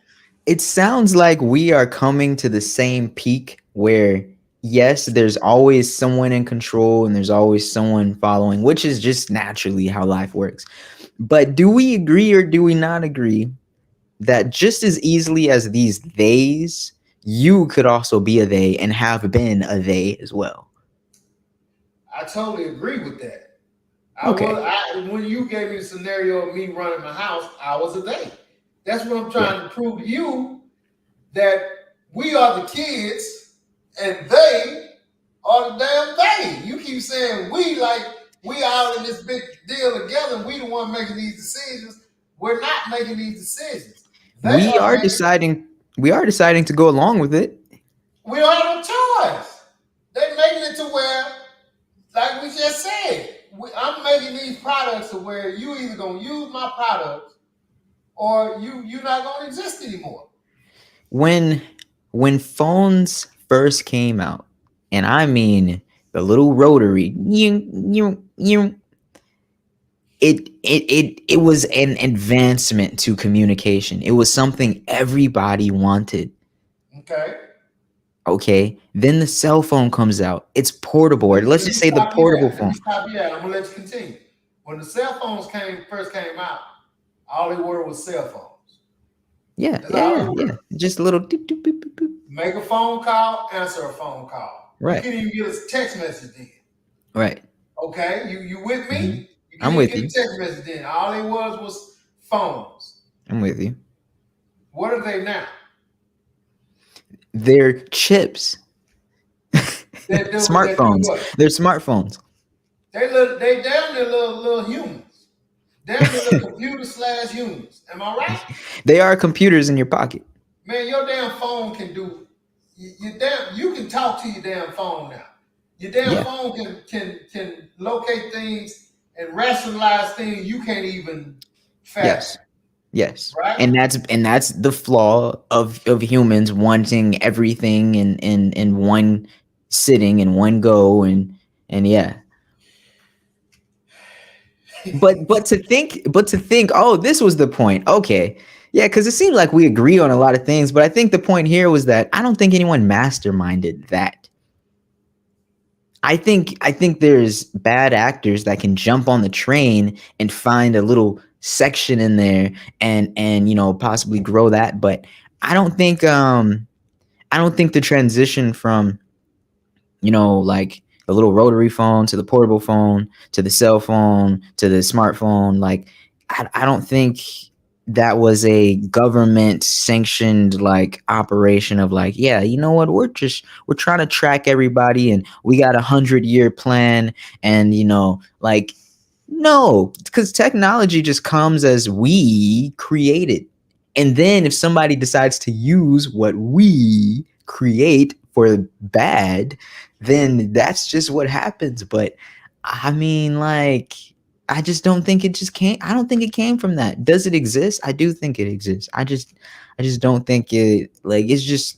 It sounds like we are coming to the same peak where yes, there's always someone in control and there's always someone following, which is just naturally how life works. But do we agree or do we not agree that just as easily as these theys, you could also be a they and have been a they as well? I totally agree with that. Okay. When you gave me the scenario of me running my house, I was a day. That's what I'm Yeah. trying to prove to you that We are the kids, and they are the damn thing. You keep saying we like we all in this big deal together. We the one making these decisions. We're not making these decisions. They We are are making. deciding. We are deciding to go along with it. We don't have no choice. They making it to where, like we just said, I'm making these products to where you either gonna use my products or you're not gonna exist anymore. When when phones first came out, and I mean the little rotary, it was an advancement to communication. It was something everybody wanted. Okay. Okay, then the cell phone comes out. It's portable, or let's Let just me say the stop you portable there. Let phone. me stop you there. I'm gonna let you continue. When the cell phones first came out, all they were was cell phones. Yeah, That's yeah, all yeah, they yeah. were. Just a little doop, doop, doop, doop, doop. Make a phone call, answer a phone call. You Right, couldn't even get a text message then. right. Okay, you with Hmm. me? You I'm couldn't even with get a you. text message then. All it was phones. I'm with you. What are they now? They're chips. They do Smartphones. what? They're smartphones. They damn near little humans. Damn near little computer slash humans. Am I right? They are computers in your pocket. Man, your damn phone can do. You can talk to your damn phone now. Your damn Yeah. phone can locate things and rationalize things you can't even fathom. Yes. Yes. Right? And that's the flaw of humans wanting everything in one sitting in one go, and yeah. But to think, oh, this was the point. Okay. Yeah, because it seemed like we agree on a lot of things, but I think the point here was that I don't think anyone masterminded that. I think there's bad actors that can jump on the train and find a little section in there and possibly grow that, but I don't think I don't think the transition from like the little rotary phone to the portable phone to the cell phone to the smartphone, like I don't think that was a government sanctioned like operation of like, yeah, you know what, we're trying to track everybody and we got 100-year plan, and like, no, because technology just comes as we create it. And then if somebody decides to use what we create for bad, then that's just what happens. But I mean, like, I just don't think it just came. I don't think it came from that. Does it exist? I do think it exists. I just don't think it, like, it's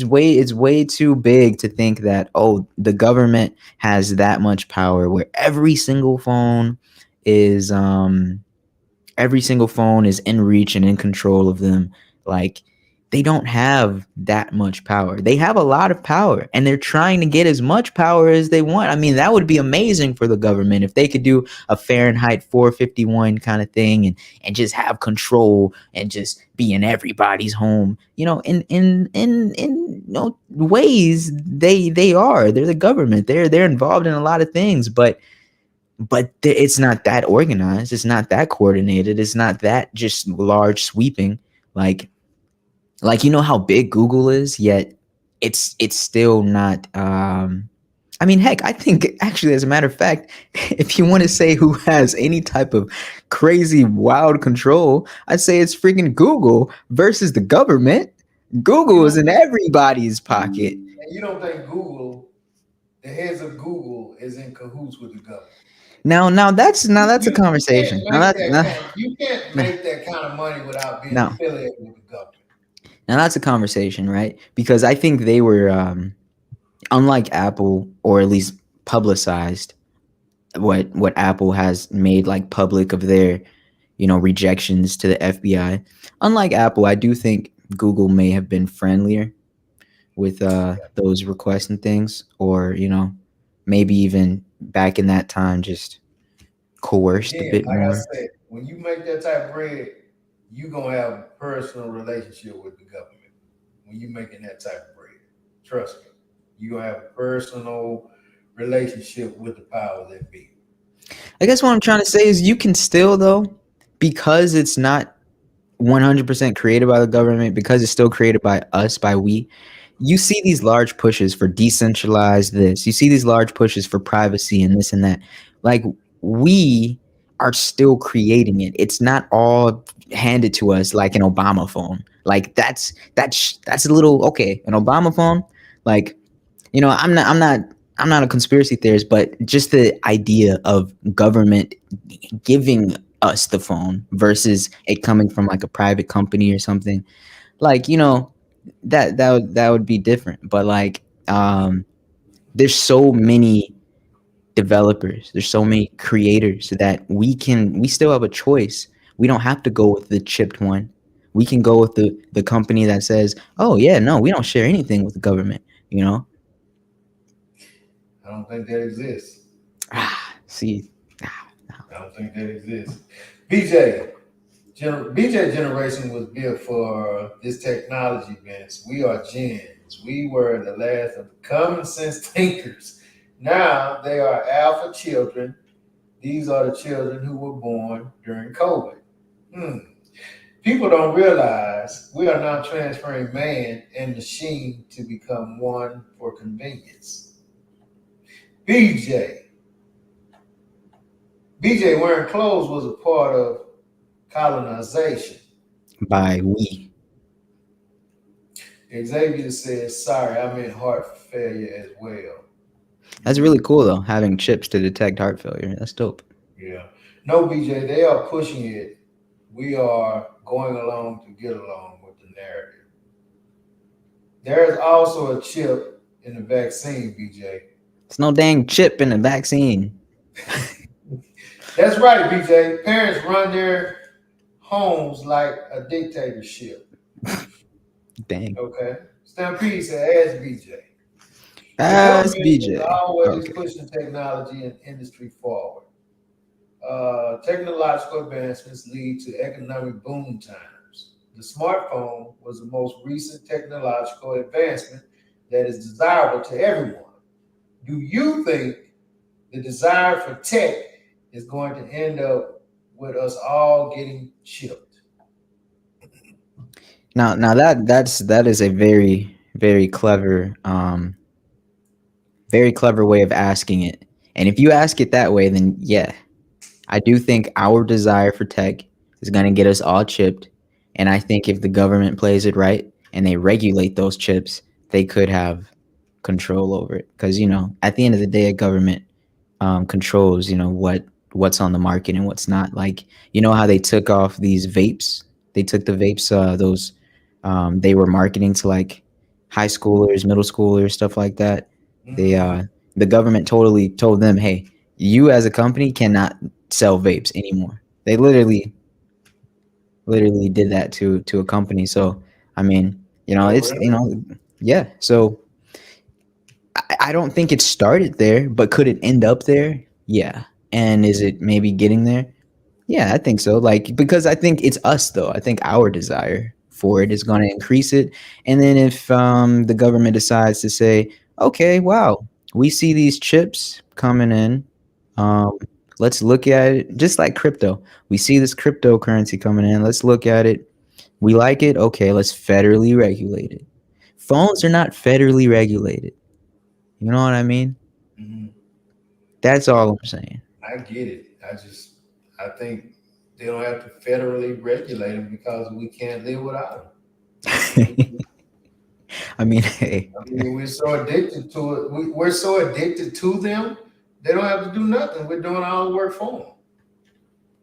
way too big to think that, oh, the government has that much power where is every single phone is in reach and in control of them. Like, they don't have that much power. They have a lot of power and they're trying to get as much power as they want. I mean, that would be amazing for the government if they could do a Fahrenheit 451 kind of thing and just have control and just be in everybody's home. In ways they're the government. They're involved in a lot of things, but it's not that organized, it's not that coordinated, it's not that just large sweeping, like how big Google is, yet it's still not. I mean, heck, I think actually, as a matter of fact, if you want to say who has any type of crazy wild control, I'd say it's freaking Google versus the government. You Google is don't in think everybody's pocket. you don't think the heads of Google, is in cahoots with the government. Now that's a You can't conversation. Now make that that now, kind you can't make that kind of money without being now affiliated with the government. now that's a conversation, right? Because I think they were, unlike Apple, or at least publicized what Apple has made like public of their rejections to the FBI. Unlike Apple, I do think Google may have been friendlier with those requests and things, or maybe even back in that time just coerced a Again, bit like I more. said, when you make that type of bread, you gonna have a personal relationship with the government. When you making that type of bread, trust me, you gonna have a personal relationship with the powers that be. I guess what I'm trying to say is you can still, though, because it's not 100% created by the government, because it's still created by us, by we. You see these large pushes for decentralized this. You see these large pushes for privacy and this and that. Like, we are still creating it. It's not all handed to us like an Obama phone. Like, that's a little okay. An Obama phone, like, I'm not a conspiracy theorist, but just the idea of government giving us the phone versus it coming from like a private company or something, like, that would be different. But like, there's so many developers, there's so many creators that we still have a choice. We don't have to go with the chipped one. We can go with the company that says, oh yeah, no, we don't share anything with the government, you know. I don't think that exists. See. I don't think that exists. BJ, BJ generation was built for this technology, Vince. We are gens. We were the last of the common sense thinkers. Now they are alpha children. These are the children who were born during COVID. Hmm. People don't realize we are now transferring man and machine to become one for convenience. BJ. BJ wearing clothes was a part of colonization. By we. Xavier says, sorry, I meant heart failure as well. That's really cool though, having chips to detect heart failure. That's dope. Yeah. No, BJ, they are pushing it. We are going along to get along with the narrative. There is also a chip in the vaccine, BJ. It's no dang chip in the vaccine. That's right, BJ. Parents run their homes like a dictatorship. Dang. Okay. Stampede said, ask BJ. The That's government is BJ. always Okay. pushing technology and industry forward. Technological advancements lead to economic boom times. The smartphone was the most recent technological advancement that is desirable to everyone. Do you think the desire for tech is going to end up with us all getting chipped? Now that is a very clever, very clever way of asking it. And if you ask it that way, then yeah, I do think our desire for tech is going to get us all chipped. And I think if the government plays it right and they regulate those chips, they could have control over it. Because at the end of the day, a government controls what's on the market and what's not. Like, how they took off these vapes. They took the vapes, those they were marketing to like high schoolers, middle schoolers, stuff like that. They Mm-hmm. the government totally told them, hey, you as a company cannot sell vapes anymore. They literally did that to a company. So I mean, Oh, it's really? yeah. So I don't think it started there, but could it end up there? Yeah. And is it maybe getting there? Yeah, I think so. Like, because I think it's us though. I think our desire for it is going to increase it. And then if the government decides to say, okay, wow, we see these chips coming in. Um, let's look at it just like crypto. We see this cryptocurrency coming in. Let's look at it. We like it. Okay, let's federally regulate it. Phones are not federally regulated. You know what I mean? Mm-hmm. That's all I'm saying. I get it. I think they don't have to federally regulate them because we can't live without them. I mean, hey, I mean, we're so addicted to it. We're so addicted to them. They don't have to do nothing. We're doing all the work for them.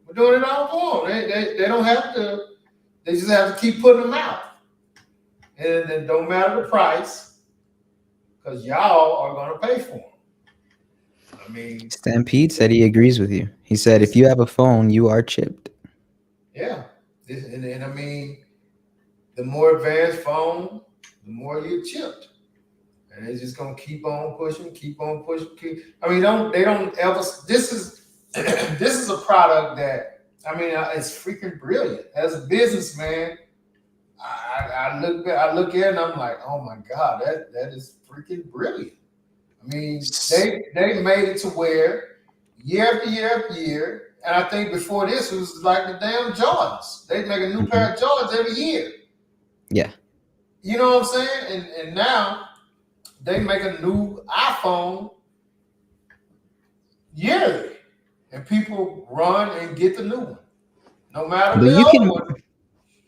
We're doing it all for them. They don't have to. They just have to keep putting them out, and it don't matter the price because y'all are going to pay for them. I mean, Stampede said he agrees with you. He said, if this, you have a phone, you are chipped. yeah. And I mean, the more advanced phone, the more you're chipped. And they're just gonna keep on pushing, keep on pushing. I mean, don't they don't ever. This is this is a product that I mean, it's freaking brilliant. As a businessman, I look at it and I'm like, oh my god, that is freaking brilliant. I mean, they made it to where year after year after year, And I think before this it was like the damn Jordans. They make a new Mhm. pair of Jordans every year. Yeah. You know what I'm saying? And now they make a new iPhone yearly. And people run and get the new one. No matter But the you old can, one.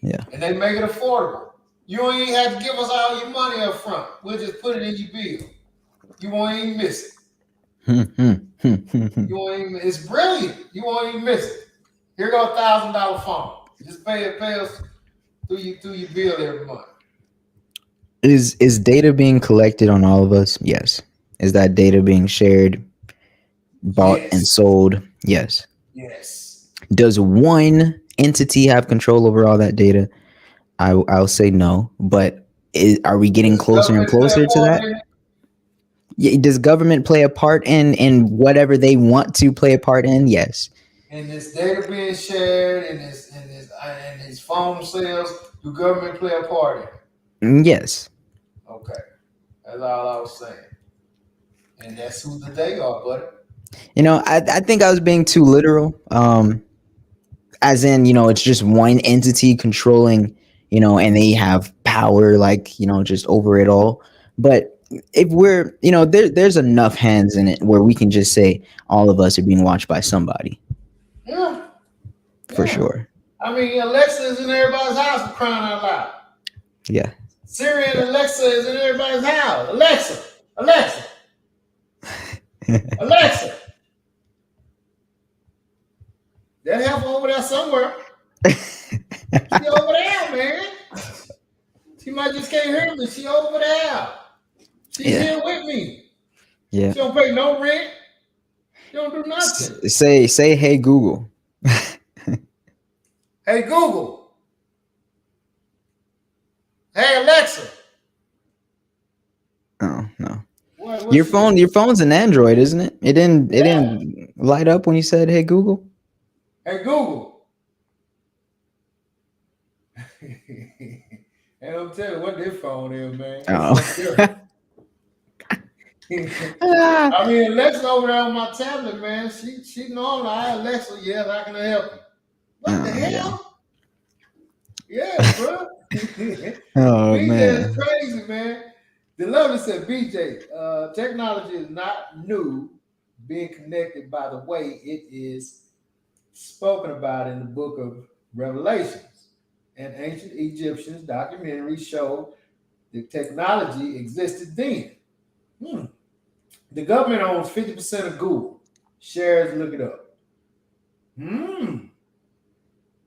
yeah. And they make it affordable. You don't even have to give us all your money up front. We'll just put it in your bill. You won't even miss it. You won't even. It's brilliant. You won't even miss it. Here go $1,000 phone. Just pay us through your bill every month. Is data being collected on all of us? Yes. Is that data being shared, bought and Yes. sold? Yes. Yes. Does one entity have control over all that data? I'll say no. But are we getting Does the closer and government play a closer to part that? in it? Yeah, does government play a part in whatever they want to play a part in? Yes. And this data being shared and this phone sales, do government play a part in it? Yes. Okay. That's all I was saying. And that's who the they are, buddy. I think I was being too literal. As in, it's just one entity controlling, and they have power, like, just over it all. But if we're, there's enough hands in it where we can just say all of us are being watched by somebody, Yeah. for Yeah. sure. I mean, Alexa is in everybody's house for crying out loud. Yeah. Siri and Yeah. Alexa is in everybody's house. Alexa, Alexa, Alexa. That help over there somewhere. She over there, man. She might just can't hear me. She over there. She's Yeah. here with me. Yeah. She don't pay no rent. She don't do nothing. Say hey Google. Hey Google. Hey Alexa. Oh no. What Your she do? phone's an Android, isn't it? It didn't it Yeah. didn't light up when you said hey Google? Hey Google. And I'm telling you what this phone is, man. It's Oh. something different. Ah. I mean, Alexa over there on my tablet, man. She normal. I Alexa, yes, I can help you. What the Oh yeah. hell? Yeah, bro. BJ Oh is man. crazy, man. The lovely said, BJ, technology is not new, being connected by the way it is spoken about in the book of Revelations. And ancient Egyptians documentaries show the technology existed then. Hmm. The government owns 50% of Google. Shares, look it up. Hmm.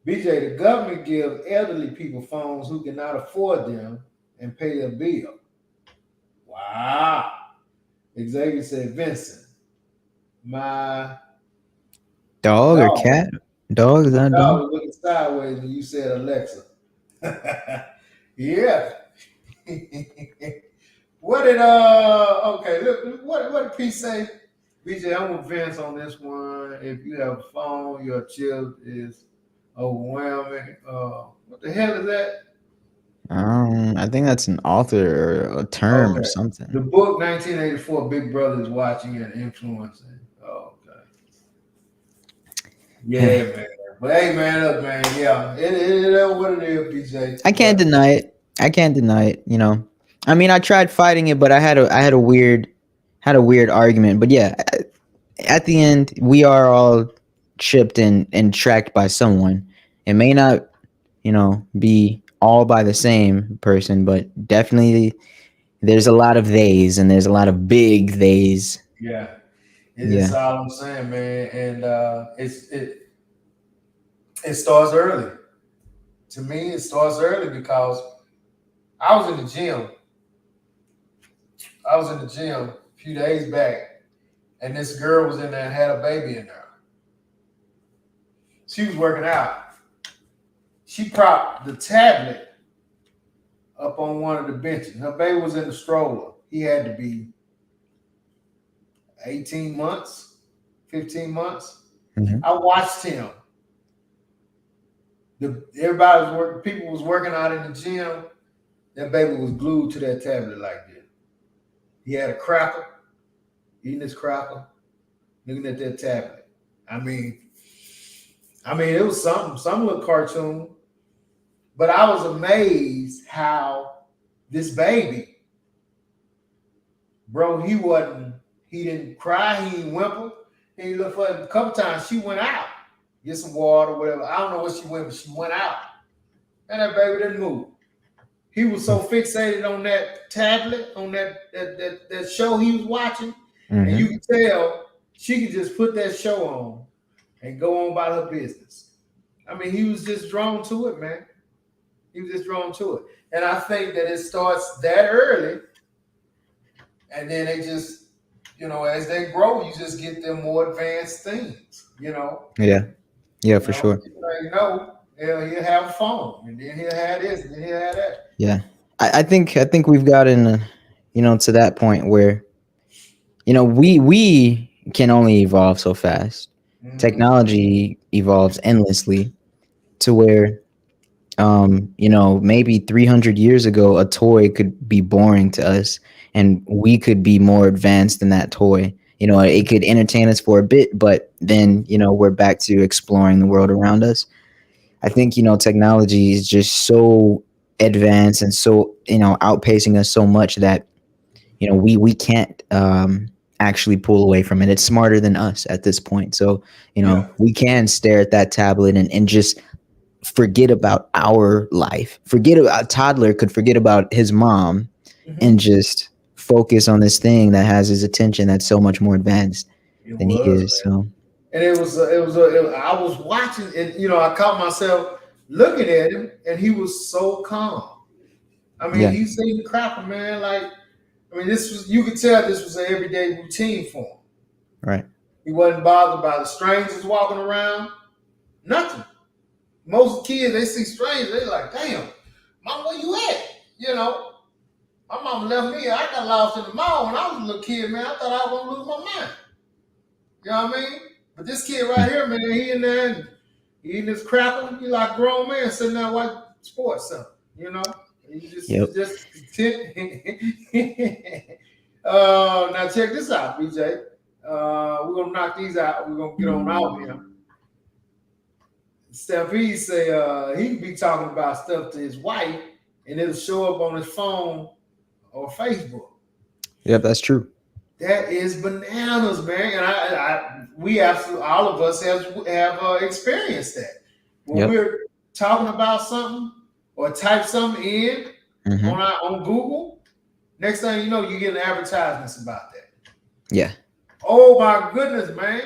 BJ, the government gives elderly people phones who cannot afford them and pay their bill. Wow. Xavier said, Vincent, my Dog or dog, cat? Dog, is my that a dog dog? was looking sideways when you said Alexa. Yeah. What did okay, look what did P say? BJ, I'm with Vince on this one. If you have a phone, your chip is overwhelming. What the hell is that? I think that's an author or a term or Okay. The something. book 1984, Big Brother is watching and influencing. Oh, okay. Yeah, man. But hey, man, look, man. Yeah, it is what it is, BJ. I can't But deny it. I can't deny it. I mean, I tried fighting it, but I had a weird argument. But yeah, at the end, we are all chipped and tracked by someone. It may not, be all by the same person, but definitely there's a lot of theys and there's a lot of big theys. yeah, it's Yeah. all I'm saying, man. And it starts early. To me, it starts early because I was in the gym. I was in the gym a few days back, and this girl was in there and had a baby in there. She was working out. She propped the tablet up on one of the benches. Her baby was in the stroller. He had to be 18 months, 15 months. Mhm. I watched him. Everybody was working, people was working out in the gym. That baby was glued to that tablet like this. He had a cracker, eating his cracker, looking at that tablet. I mean, I mean, it was some little cartoon, but I was amazed how this baby, bro, he didn't cry, he didn't whimper. He looked for it a couple times. She went out, get some water, whatever. I don't know what she went, but she went out, and that baby didn't move. He was so fixated on that tablet, on that show he was watching, and Mm-hmm. you could tell she could just put that show on and go on about her business. I mean, he was just drawn to it, man. He was just drawn to it, and I think that it starts that early, and then they just, as they grow, you just get them more advanced things. Yeah. Yeah, for sure. He'll have a phone, and then he'll have this, and then he'll have that. Yeah. I think we've gotten to that point where we can only evolve so fast. Mm-hmm. Technology evolves endlessly to where maybe 300 years ago a toy could be boring to us and we could be more advanced than that toy. It could entertain us for a bit, but then we're back to exploring the world around us. I think technology is just so advanced and so outpacing us so much that we can't actually pull away from it. It's smarter than us at this point. So Yeah. we can stare at that tablet and just forget about our life. Forget about a toddler could forget about his mom Mm-hmm. and just focus on this thing that has his attention that's so much more advanced It than he was, is. man. So And I was watching, and I caught myself looking at him, and he was so calm. I mean, yeah, he seemed crapper, man. Like, I mean, you could tell this was an everyday routine for him. right. He wasn't bothered by the strangers walking around. Nothing. Most kids, they see strangers, they like, damn, mom, where you at? My mama left me. I got lost in the mall when I was a little kid, man. I thought I was gonna lose my mind. You know what I mean? But this kid Hmm. right here, man, he in there and he eating his cracker. He like a grown man sitting there watching sports something. Yep. He's just content. Now check this out, BJ. We're gonna knock these out. We're gonna get on out here. Stampede say he can be talking about stuff to his wife, and it'll show up on his phone or Facebook. Yep, that's true. That is bananas, man. And we absolutely, all of us have experienced that when Yep. we're talking about something or type something in Hmm. on Google. Next thing you know, you're getting advertisements about that. Yeah. Oh my goodness, man,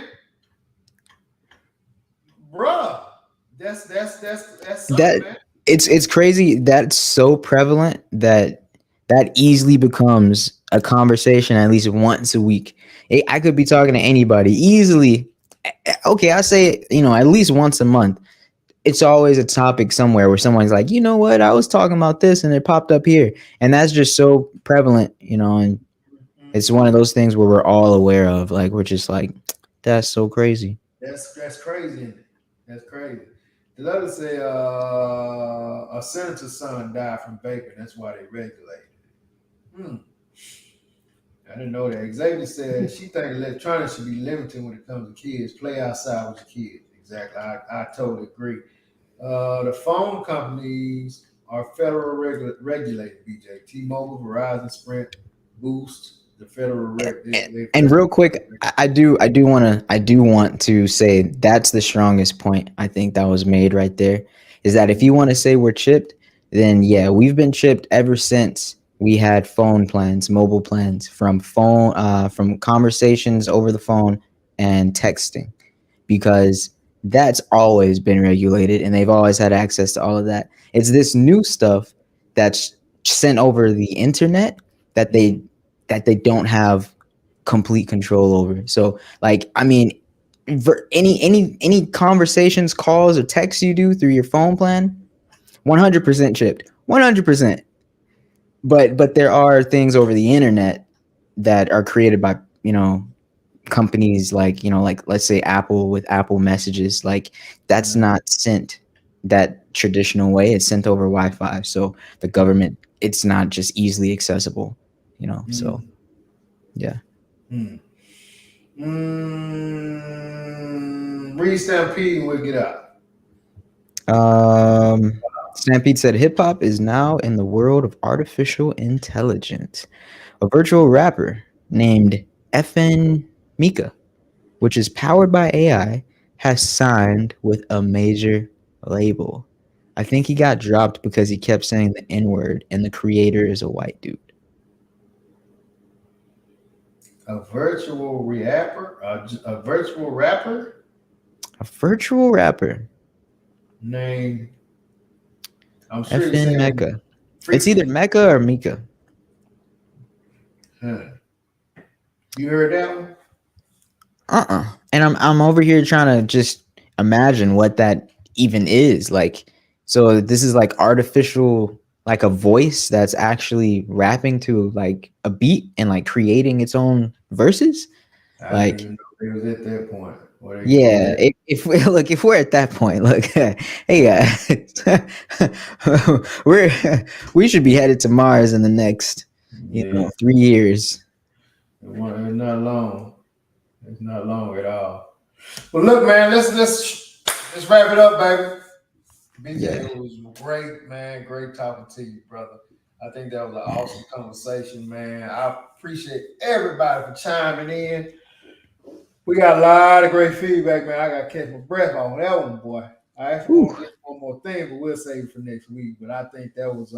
bruh, that's something, That man. it's crazy. That's so prevalent that easily becomes a conversation at least once a week. I could be talking to anybody easily. Okay, I say at least once a month. It's always a topic somewhere where someone's like, you know what, I was talking about this and it popped up here, and that's just so prevalent, and it's one of those things where we're all aware of. Like we're just like, that's so crazy. That's crazy, isn't it? That's crazy. The letter say a senator's son died from vaping. That's why they regulate. Hmm. I didn't know that. Xavier said she thinks electronics should be limited when it comes to kids. Play outside with your kids. Exactly. I totally agree. The phone companies are federal regulated. BJ, T-Mobile, Verizon, Sprint, Boost. The federal they And real federal quick, I do want to say that's the strongest point I think that was made right there. Is that if you want to say we're chipped, then yeah, we've been chipped ever since we had phone plans, mobile plans, from conversations over the phone and texting, because that's always been regulated and they've always had access to all of that. It's this new stuff that's sent over the internet that they don't have complete control over. So like, I mean, any conversations, calls, or texts you do through your phone plan, 100% chipped, 100%. But there are things over the internet that are created by companies like like let's say Apple with Apple Messages. Like that's Mhm. not sent that traditional way. It's sent over Wi-Fi. So the government, it's not just easily accessible. So Mhm. yeah. Mhm. Read Stampede and we'll get out. Stampede said hip hop is now in the world of artificial intelligence. A virtual rapper named FN Mika, which is powered by AI, has signed with a major label. I think he got dropped because he kept saying the N word, and the creator is a white dude. A virtual rapper, a virtual rapper A virtual rapper, named. I'm sure you're FN saying Mecca. It's either freaky. Mecca or Mika. Huh. You heard that one? And I'm over here trying to just imagine what that even is. Like, so this is like artificial, like a voice that's actually rapping to like a beat and like creating its own verses. I didn't Like, even know it was at that point where they could do yeah, that. if we look, if we're at that point, look, hey guys, we're we should be headed to Mars in the next, Yeah, 3 years. it's not long. It's not long at all. Well, look, man, let's wrap it up, baby. BJ, Yeah, it was great, man. Great talking to you, brother. I think that was an awesome conversation, man. I appreciate everybody for chiming in. We got a lot of great feedback, man. I got to catch my breath on that one, boy. I actually whew, want to get one more thing, but we'll save it for next week. But I think that was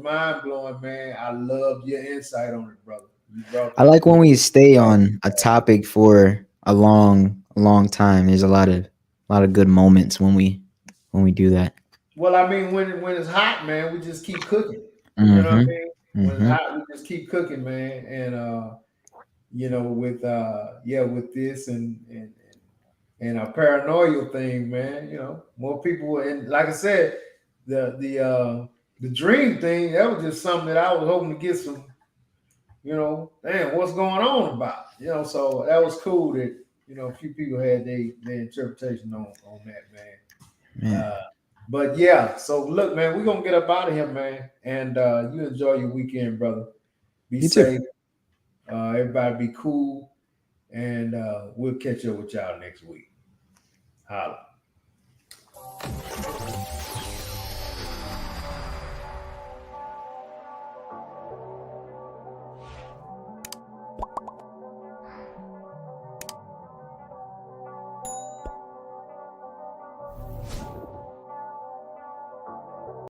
mind blowing, man. I loved your insight on it, brother. You brought I like when we stay brought on a topic for a long time. There's a lot of good moments when we do that. Well, I mean, when it's hot, man, we just keep cooking. You know what I Mm-hmm. mean? When it's Mm-hmm. hot, we just keep cooking, man. And with with this and a paranoia thing, man. More people, and like I said, the dream thing, that was just something that I was hoping to get some, damn, what's going on about? So that was cool that a few people had their interpretation on that, man. Man, But yeah, so look, man, we're gonna get up out of here, man. And you enjoy your weekend, brother. Be you too. safe. Everybody be cool. And we'll catch up with y'all next week. Holla.